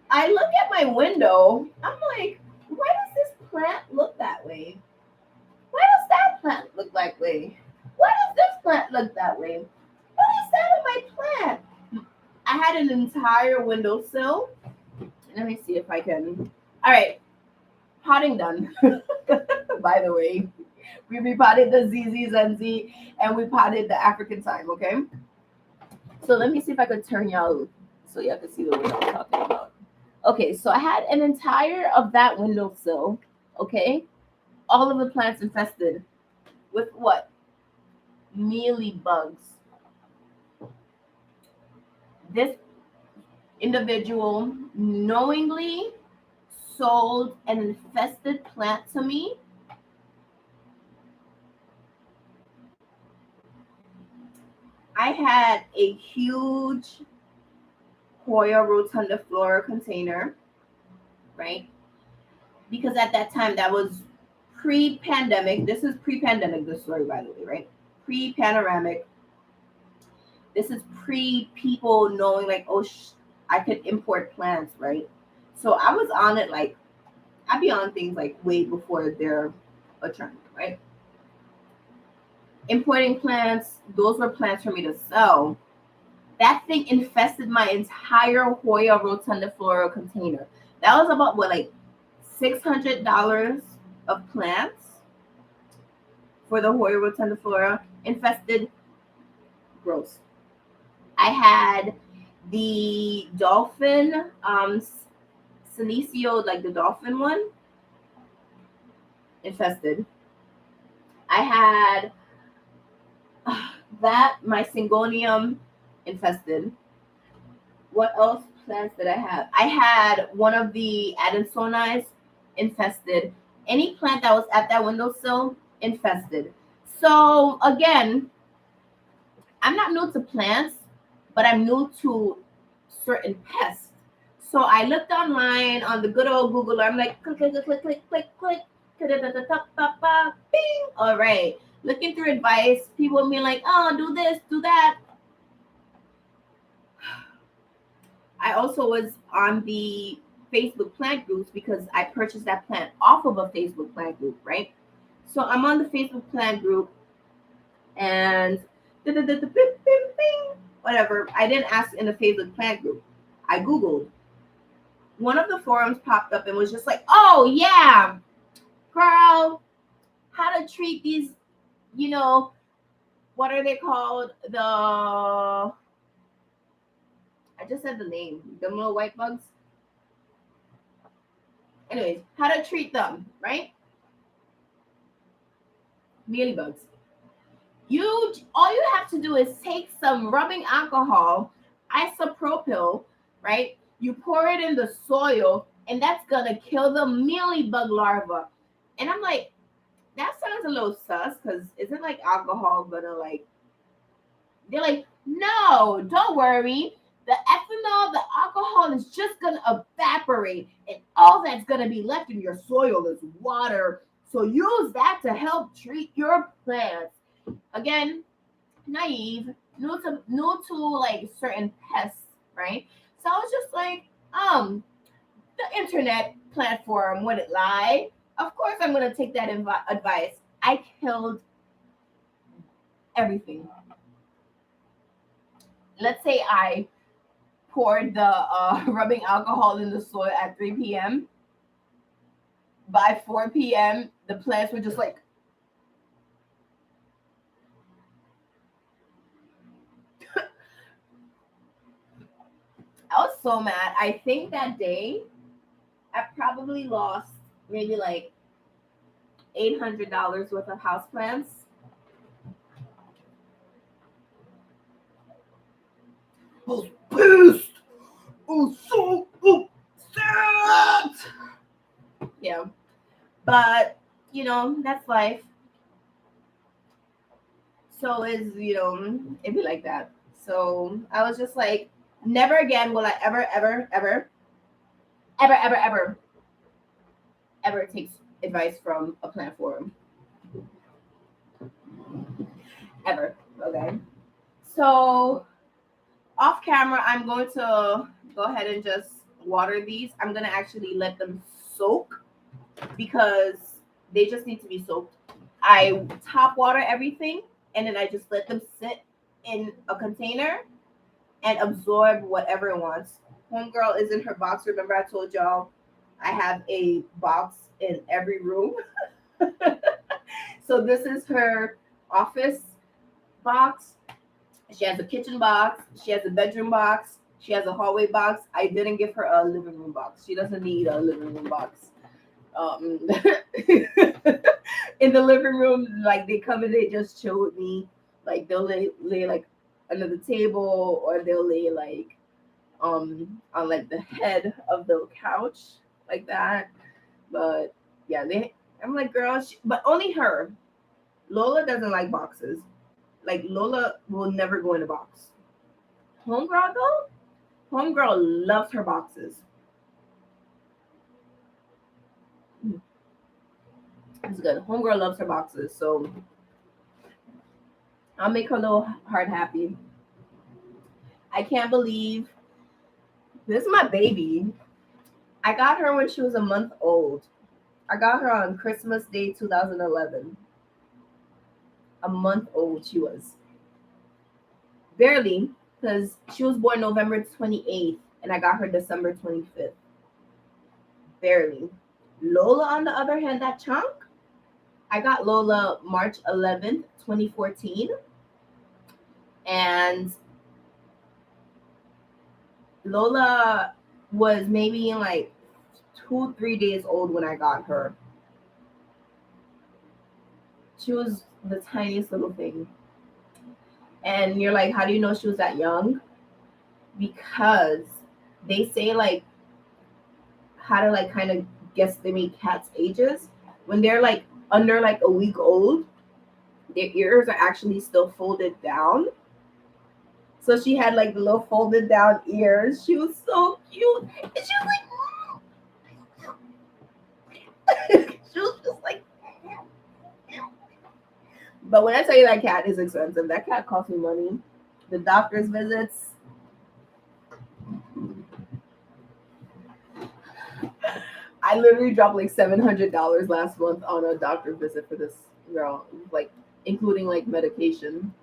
I look at my window. I'm like, why does this plant look that way? Why does that plant look that way? Why does this plant look that way? What is that on my plant? I had an entire windowsill. Let me see if I can. All right, potting done. By the way, we repotted the Zenzi and we potted the African thyme. Okay, so let me see if I could turn y'all so y'all can see what I'm talking about. Okay, so I had an entire of that windowsill. Okay, all of the plants infested with what? Mealy bugs. This individual knowingly sold an infested plant to me. I had a huge Hoya rotundiflora container, right? Because at that time, that was pre-pandemic. This is pre-pandemic, this story, by the way, right? Pre-panoramic. This is pre-people knowing, like, oh, I could import plants, right? So I was on it, like, I'd be on things, like, way before they're a trend, right? Importing plants, those were plants for me to sell. That thing infested my entire Hoya rotundiflora container. That was about what, like $600 of plants for the Hoya rotundiflora infested. Gross. I had the dolphin, Senecio, like the dolphin one, infested. I had that, my Syngonium, infested. What else plants did I have? I had one of the Adansonii infested. Any plant that was at that windowsill infested. So again, I'm not new to plants, but I'm new to certain pests. So I looked online on the good old Google. I'm like, click, click, click, click, click, click, bing. All right. Looking through advice, people being like, oh, do this, do that. I also was on the Facebook plant groups because I purchased that plant off of a Facebook plant group, right? So I'm on the Facebook plant group and whatever. I didn't ask in the Facebook plant group. I Googled. One of the forums popped up and was just like, oh, yeah, girl, how to treat these, what are they called? I just said the name, the little white bugs. Anyways, how to treat them, right? Mealybugs. All you have to do is take some rubbing alcohol, isopropyl, right? You pour it in the soil, and that's gonna kill the mealybug larva. And I'm like, that sounds a little sus, because isn't like alcohol gonna like? They're like, no, don't worry. The ethanol, the alcohol is just gonna evaporate, and all that's gonna be left in your soil is water. So use that to help treat your plants. Again, naive, new to like certain pests, right? So I was just like, the internet platform wouldn't lie. Of course, I'm gonna take that advice. I killed everything. Let's say I poured the rubbing alcohol in the soil at 3 p.m. By 4 p.m., the plants were just like, I was so mad. I think that day I probably lost maybe like $800 worth of houseplants. I was pissed. Oh, so upset. Yeah. But, that's life. So it'd be like that. So I was just like, never again will I ever take advice from a plant forum. Ever. Okay. So off camera, I'm going to go ahead and just water these. I'm going to actually let them soak because they just need to be soaked. I top water everything and then I just let them sit in a container and absorb whatever it wants. Homegirl is in her box. Remember I told y'all I have a box in every room. So this is her office box. She has a kitchen box. She has a bedroom box. She has a hallway box. I didn't give her a living room box. She doesn't need a living room box. In the living room, like they come and they just chill with me. Like they'll lay like under the table, or they'll lay like on like the head of the couch like that. But yeah, I'm like, girl, but only her. Lola doesn't like boxes. Like Lola will never go in a box. Homegirl though, homegirl loves her boxes. Mm, it's good. Homegirl loves her boxes, so I'll make her little heart happy. I can't believe this is my baby. I got her when she was a month old. I got her on Christmas Day 2011. A month old she was. Barely, because she was born November 28th and I got her December 25th. Barely. Lola, on the other hand, that chunk, I got Lola March 11th, 2014. And Lola was maybe like 2, 3 days old when I got her. She was the tiniest little thing. And you're like, how do you know she was that young? Because they say like how to like kind of guesstimate cats' ages. When they're like under like a week old, their ears are actually still folded down. So she had like the little folded down ears. She was so cute. And she was like, she was just like, but when I tell you that cat is expensive, that cat cost me money. The doctor's visits, I literally dropped like $700 last month on a doctor visit for this girl, like including like medication.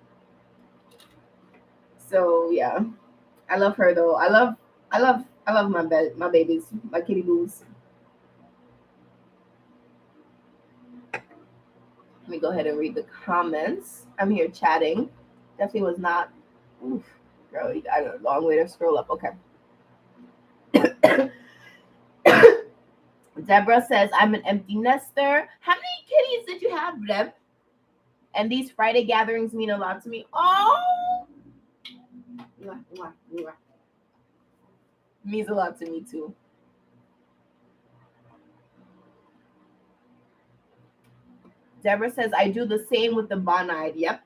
So yeah, I love her though. I love my babies, my kitty boos. Let me go ahead and read the comments. I'm here chatting. Definitely was not. Oof, girl, I got a long way to scroll up. Okay. Deborah says, I'm an empty nester. How many kitties did you have, Deb? And these Friday gatherings mean a lot to me. Oh, mwah, mwah, mwah. Means a lot to me too. Deborah says, I do the same with the bonide. Yep.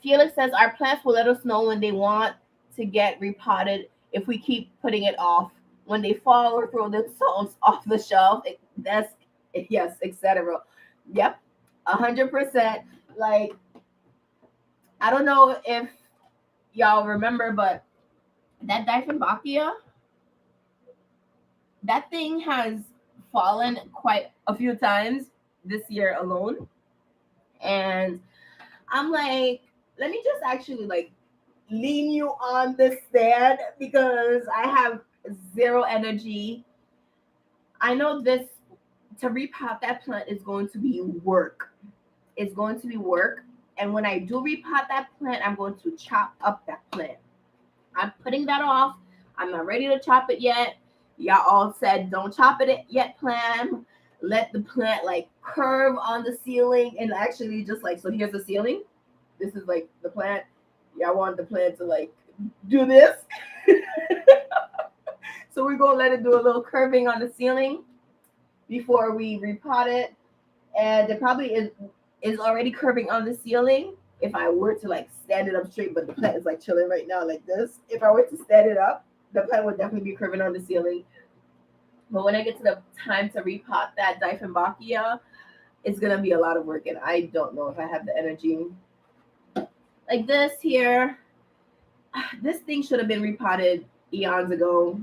Felix says, our plants will let us know when they want to get repotted if we keep putting it off. When they fall or throw themselves off the shelf, that's, yes, etc. Yep, 100%. Like, I don't know if y'all remember, but that Dieffenbachia, that thing has fallen quite a few times this year alone. And I'm like, let me just actually like lean you on the stand because I have zero energy. I know this to repot that plant is going to be work. It's going to be work. And when I do repot that plant, I'm going to chop up that plant. I'm putting that off. I'm not ready to chop it yet. Y'all all said don't chop it yet, plant. Let the plant like curve on the ceiling and actually just like, so here's the ceiling. This is like the plant. Y'all want the plant to like do this. So we're gonna let it do a little curving on the ceiling before we repot it. And it probably is already curving on the ceiling. If I were to like stand it up straight, but the plant is like chilling right now like this. If I were to stand it up, the plant would definitely be curving on the ceiling. But when I get to the time to repot that Dieffenbachia, it's gonna be a lot of work, and I don't know if I have the energy. Like this here, this thing should have been repotted eons ago.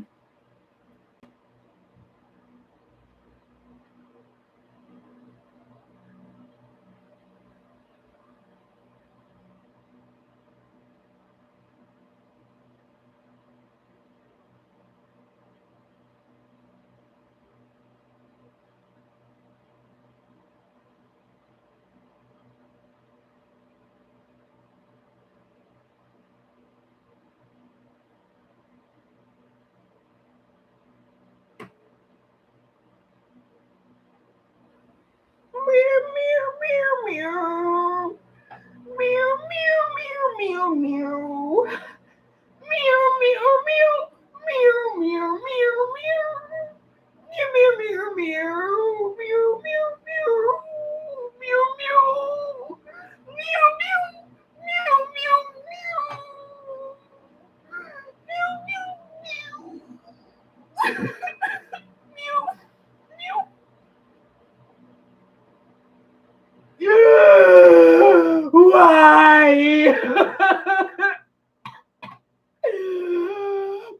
Why?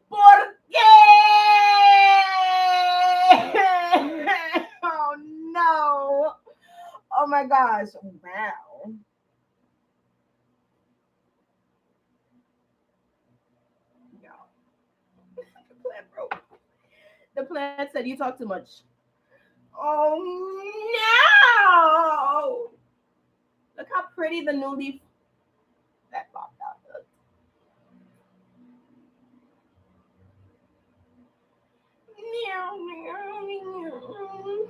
¿Por qué? Oh no. Oh my gosh. Wow. Yeah. The plant broke. The plant said you talk too much. Oh no. Look how pretty the new leaf that popped out looks. Meow, meow, meow.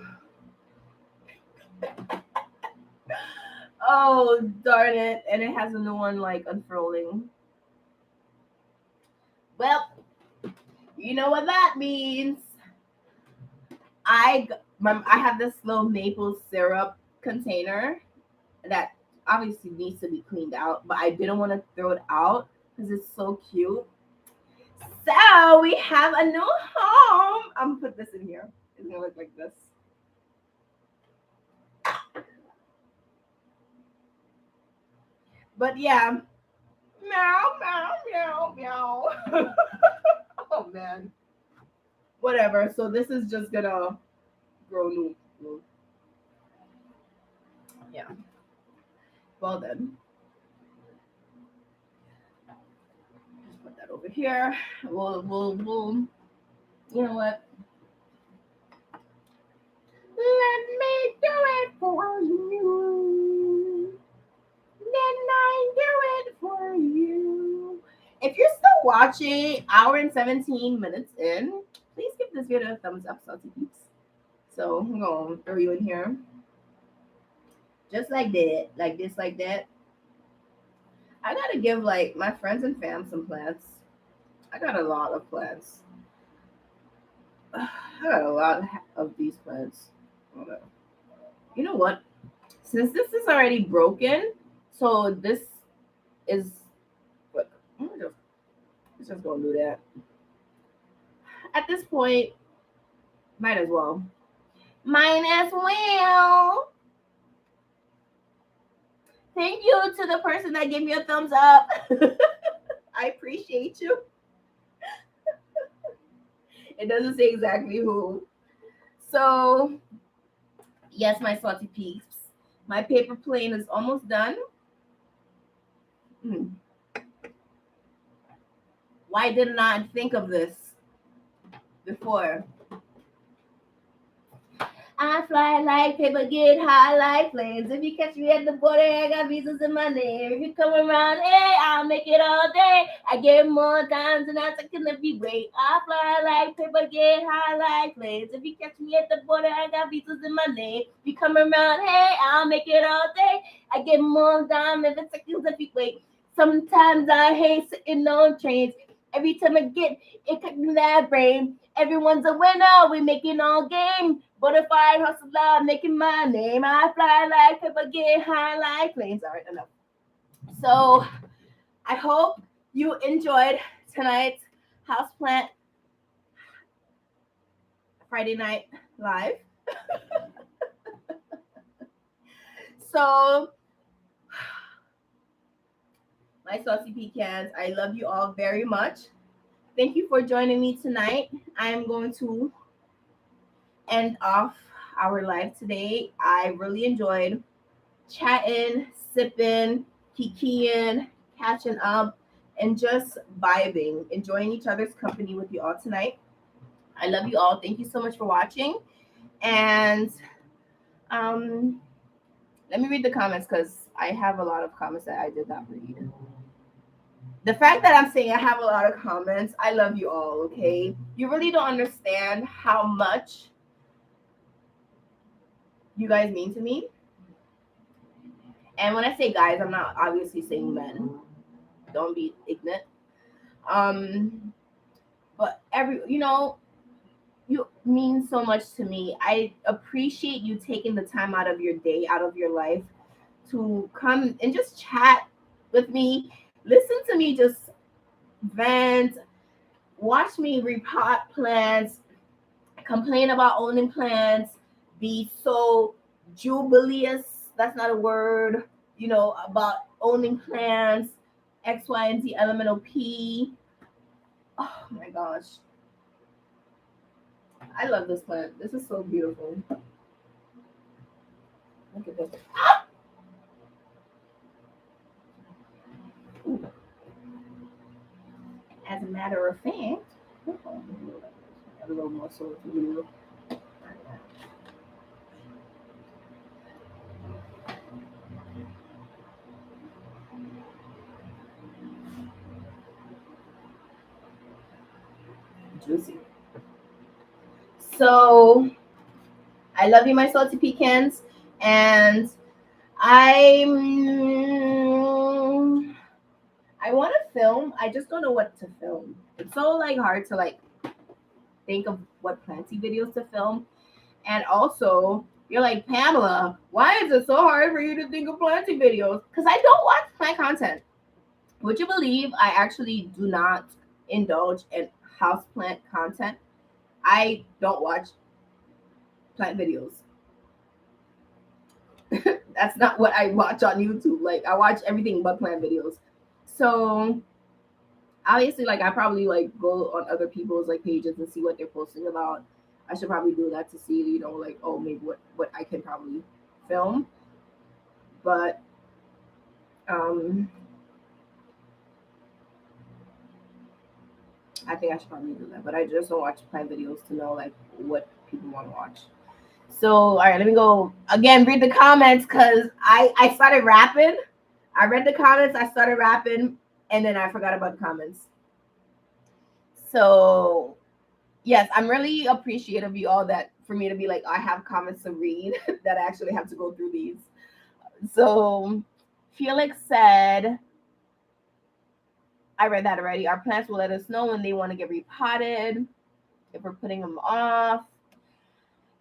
Oh darn it! And it has a new one like unfurling. Well, you know what that means. I have this little maple syrup container that obviously needs to be cleaned out, but I didn't want to throw it out because it's so cute. So we have a new home. I'm gonna put this in here. It's gonna look like this. But yeah, meow, meow, meow, meow. Oh man. Whatever. So this is just gonna grow new. Yeah. Well then, just put that over here. We'll. You know what? Let me do it for you. Then I do it for you. If you're still watching, hour and 17 minutes in, please give this video a thumbs up, salty peeps. So I'm gonna throw you in here. Just like that. Like this, like that. I gotta give like my friends and fam some plants. I got a lot of plants. I got a lot of these plants. Hold on. You know what? Since this is already broken, so this is look. Let's just go do that. At this point, might as well. Might as well. Thank you to the person that gave me a thumbs up. I appreciate you. It doesn't say exactly who. So, yes, my salty peeps. My paper plane is almost done. Hmm. Why didn't I think of this before? I fly like paper, get high like planes. If you catch me at the border, I got visas in my name. If you come around, hey, I'll make it all day. I get more times than I can if you wait. I fly like paper, get high like planes. If you catch me at the border, I got visas in my name. If you come around, hey, I'll make it all day. I get more time than seconds if you wait. Sometimes I hate sitting on trains. Every time I get it, cooking that brain. Everyone's a winner, we making all game. Butterfly hustle loud, making my name. I fly like paper, get high like planes. All right, enough. So I hope you enjoyed tonight's HauzPlant Friday night live. So my saucy pecans, I love you all very much. Thank you for joining me tonight. I am going to end off our live today. I really enjoyed chatting, sipping, kikiing, catching up, and just vibing, enjoying each other's company with you all tonight. I love you all. Thank you so much for watching. And um, let me read the comments because I have a lot of comments that I did not read. The fact that I'm saying I have a lot of comments, I love you all, okay? You really don't understand how much you guys mean to me. And when I say guys, I'm not obviously saying men. Don't be ignorant. But you mean so much to me. I appreciate you taking the time out of your day, out of your life to come and just chat with me. Listen to me just vent, watch me repot plants, complain about owning plants, be so jubileous, that's not a word, about owning plants, X, Y, and Z, elemental P. Oh my gosh. I love this plant. This is so beautiful. Look at this. Ooh. As a matter of fact, a little more so to you. Juicy. So I love you, my salty pecans, and I want to film. I just don't know what to film. It's so like hard to like think of what planty videos to film, and also you're like, Pamela, why is it so hard for you to think of planty videos? Because I don't watch plant content. Would you believe I actually do not indulge in houseplant content? I don't watch plant videos. That's not what I watch on YouTube. Like I watch everything but plant videos. So obviously, like I probably like go on other people's like pages and see what they're posting about. I should probably do that to see, like, oh, maybe what I can probably film. But I think I should probably do that. But I just don't watch plant videos to know like what people want to watch. So all right, let me go again. Read the comments because I started rapping. I read the comments. I started rapping, and then I forgot about the comments. So yes, I'm really appreciative of you all that for me to be like, I have comments to read that I actually have to go through these. So Felix said, I read that already. Our plants will let us know when they want to get repotted, if we're putting them off.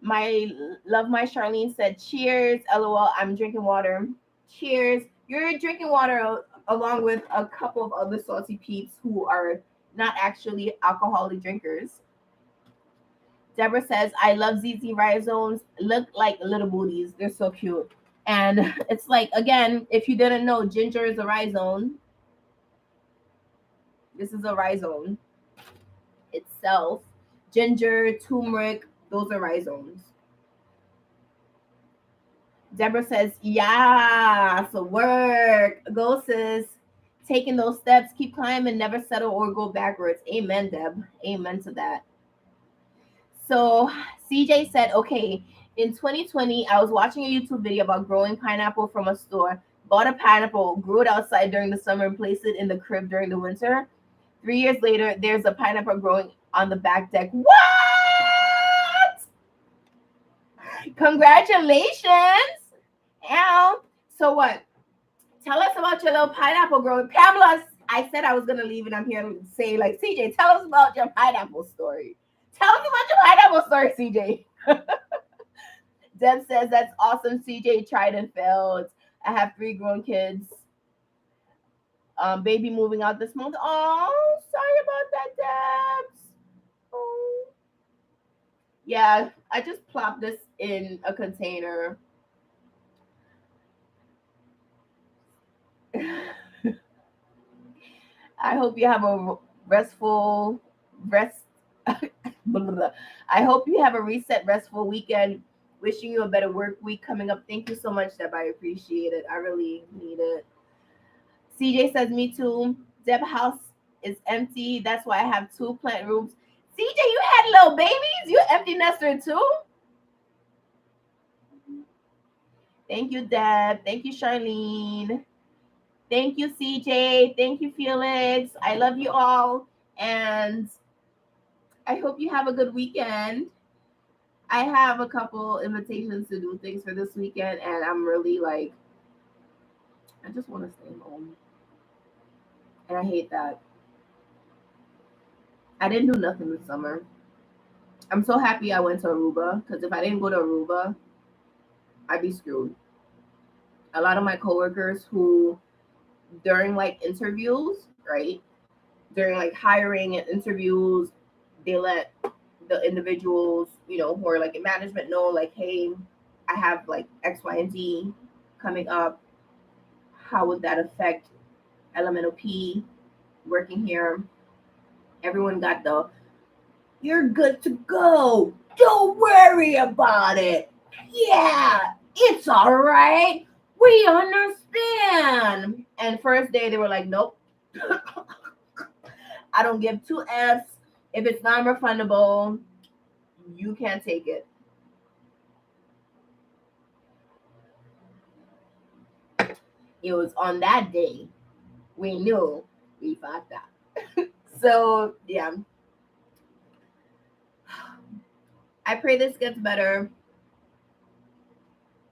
My Charlene said, cheers. LOL, I'm drinking water. Cheers. You're drinking water along with a couple of other salty peeps who are not actually alcoholic drinkers. Deborah says, I love ZZ rhizomes. Look like little booties. They're so cute. And it's like, again, if you didn't know, ginger is a rhizome. This is a rhizome itself. Ginger, turmeric, those are rhizomes. Deborah says, yeah, so work. Go, sis. Taking those steps, keep climbing, never settle or go backwards. Amen, Deb. Amen to that. So CJ said, okay, in 2020, I was watching a YouTube video about growing pineapple from a store. Bought a pineapple, grew it outside during the summer, and placed it in the crib during the winter. 3 years later, there's a pineapple growing on the back deck. What? Congratulations. Ow. So what? Tell us about your little pineapple growing. Pamela, I said I was going to leave, and I'm here to say, like, CJ, tell us about your pineapple story. Tell us about your pineapple story, CJ. Deb says, that's awesome, CJ. Tried and failed. I have 3 grown kids. Baby moving out this month. Oh, sorry about that, Debs. Oh. Yeah, I just plopped this in a container. I hope you have a restful rest. I hope you have a reset, restful weekend. Wishing you a better work week coming up. Thank you so much, Deb. I appreciate it. I really need it. CJ says, me too. Deb house is empty. That's why I have 2 plant rooms. CJ, you had little babies? You empty nester too? Thank you, Deb. Thank you, Charlene. Thank you, CJ. Thank you, Felix. I love you all. And I hope you have a good weekend. I have a couple invitations to do things for this weekend, and I'm really like, I just want to stay home. And I hate that. I didn't do nothing this summer. I'm so happy I went to Aruba, because if I didn't go to Aruba, I'd be screwed. A lot of my coworkers who, during like interviews, right? During like hiring and interviews, they let the individuals, who are like in management know, like, hey, I have like X, Y, and Z coming up. How would that affect Elemental P working here? Everyone got the, you're good to go. Don't worry about it. Yeah, it's all right. We understand. And first day they were like, nope. I don't give two F's. If it's non-refundable, you can't take it. It was on that day we knew we fucked up. So yeah, I pray this gets better.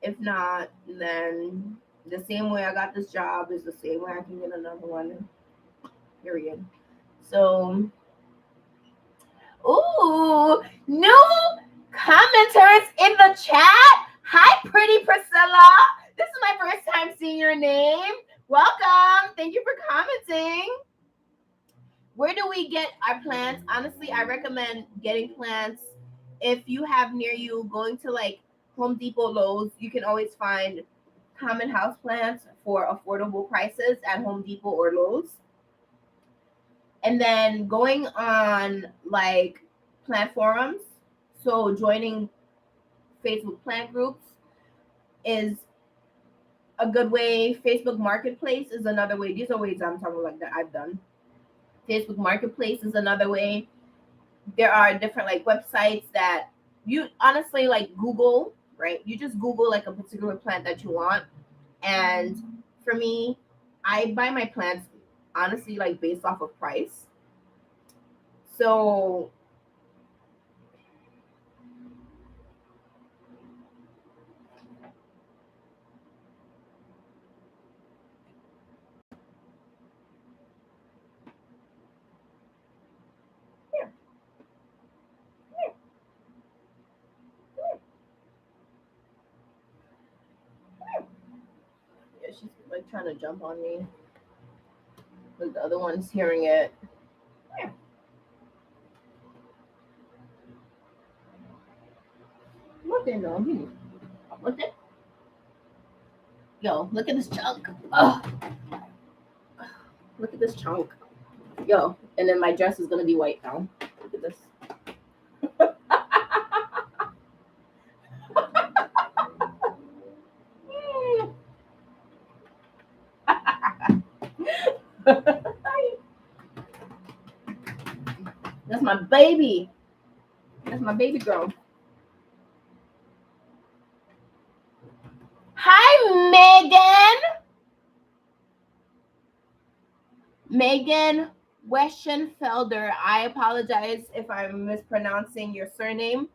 If not, then the same way I got this job is the same way I can get another one. Period. So, ooh, new commenters in the chat. Hi, pretty Priscilla. This is my first time seeing your name. Welcome. Thank you for commenting. Where do we get our plants? Honestly, I recommend getting plants if you have near you, going to like Home Depot, Lowe's. You can always find common house plants for affordable prices at Home Depot or Lowe's. And then going on like plant forums, so joining Facebook plant groups is a good way. Facebook Marketplace is another way. These are ways I'm talking like that I've done. Facebook Marketplace is another way. There are different like websites that you honestly like Google, right? You just Google like a particular plant that you want. And for me, I buy my plants honestly like based off of price. So yeah, she's like trying to jump on me. But the other one's hearing it. Yeah. What they know? Look at, yo, look at this chunk. Oh, look at this chunk. Yo, and then my dress is gonna be white now. Look at this. That's my baby. That's my baby girl. Hi, Megan Weschenfelder. I apologize if I'm mispronouncing your surname.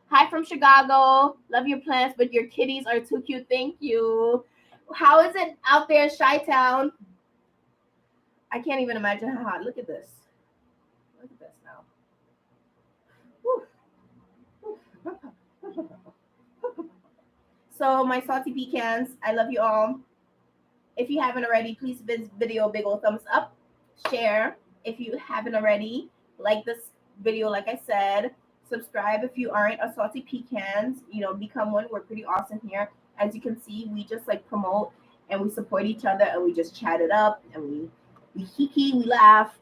Hi from Chicago. Love your plants, but your kitties are too cute. Thank you. How is it out there, Chi-Town? I can't even imagine how hot. Look at this. Look at this now. So my salty pecans, I love you all. If you haven't already, please give this video a big old thumbs up. Share if you haven't already. Like this video, like I said. Subscribe if you aren't a salty pecans. Become one. We're pretty awesome here. As you can see, we just like promote and we support each other and we just chat it up and we hiki, we laugh,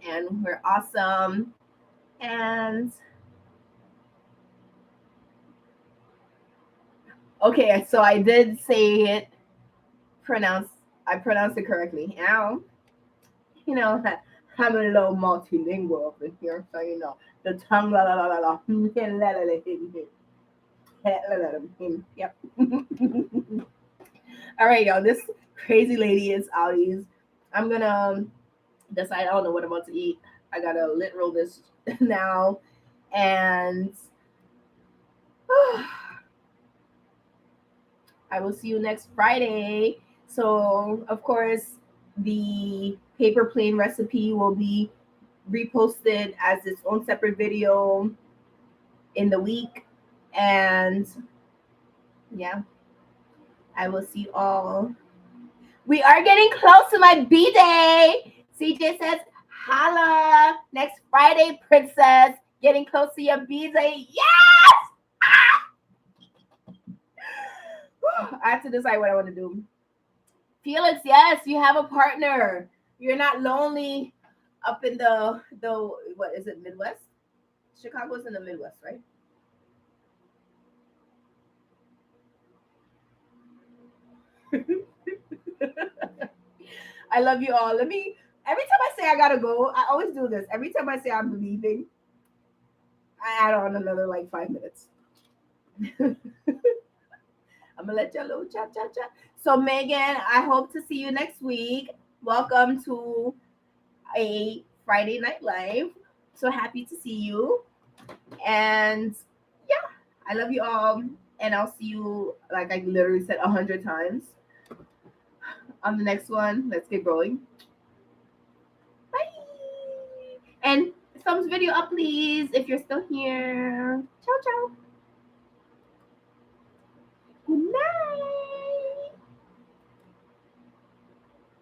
and we're awesome. And okay, so I did say it. I pronounced it correctly. Ow. I'm a little multilingual up in here, so the tongue la la la la la. Yep. All right, y'all. This crazy lady is outies. I'm gonna decide. I don't know what I'm about to eat. I gotta literal this now, and I will see you next Friday. So, of course, the paper plane recipe will be reposted as its own separate video in the week. And yeah, I will see you all. We are getting close to my B-Day. CJ says, holla next Friday, princess. Getting close to your beads. Yes! I have to decide what I want to do. Felix, yes, you have a partner. You're not lonely up in the what is it, Midwest? Chicago's in the Midwest, right? I love you all. Every time I say I gotta go, I always do this. Every time I say I'm leaving, I add on another like 5 minutes. I'm gonna let y'all know chat, chat, chat. So Megan, I hope to see you next week. Welcome to a Friday Night Live. So happy to see you. And yeah, I love you all. And I'll see you, like I literally said 100 times on the next one. Let's get growing. Bye. And thumbs video up, please, if you're still here. Ciao, ciao.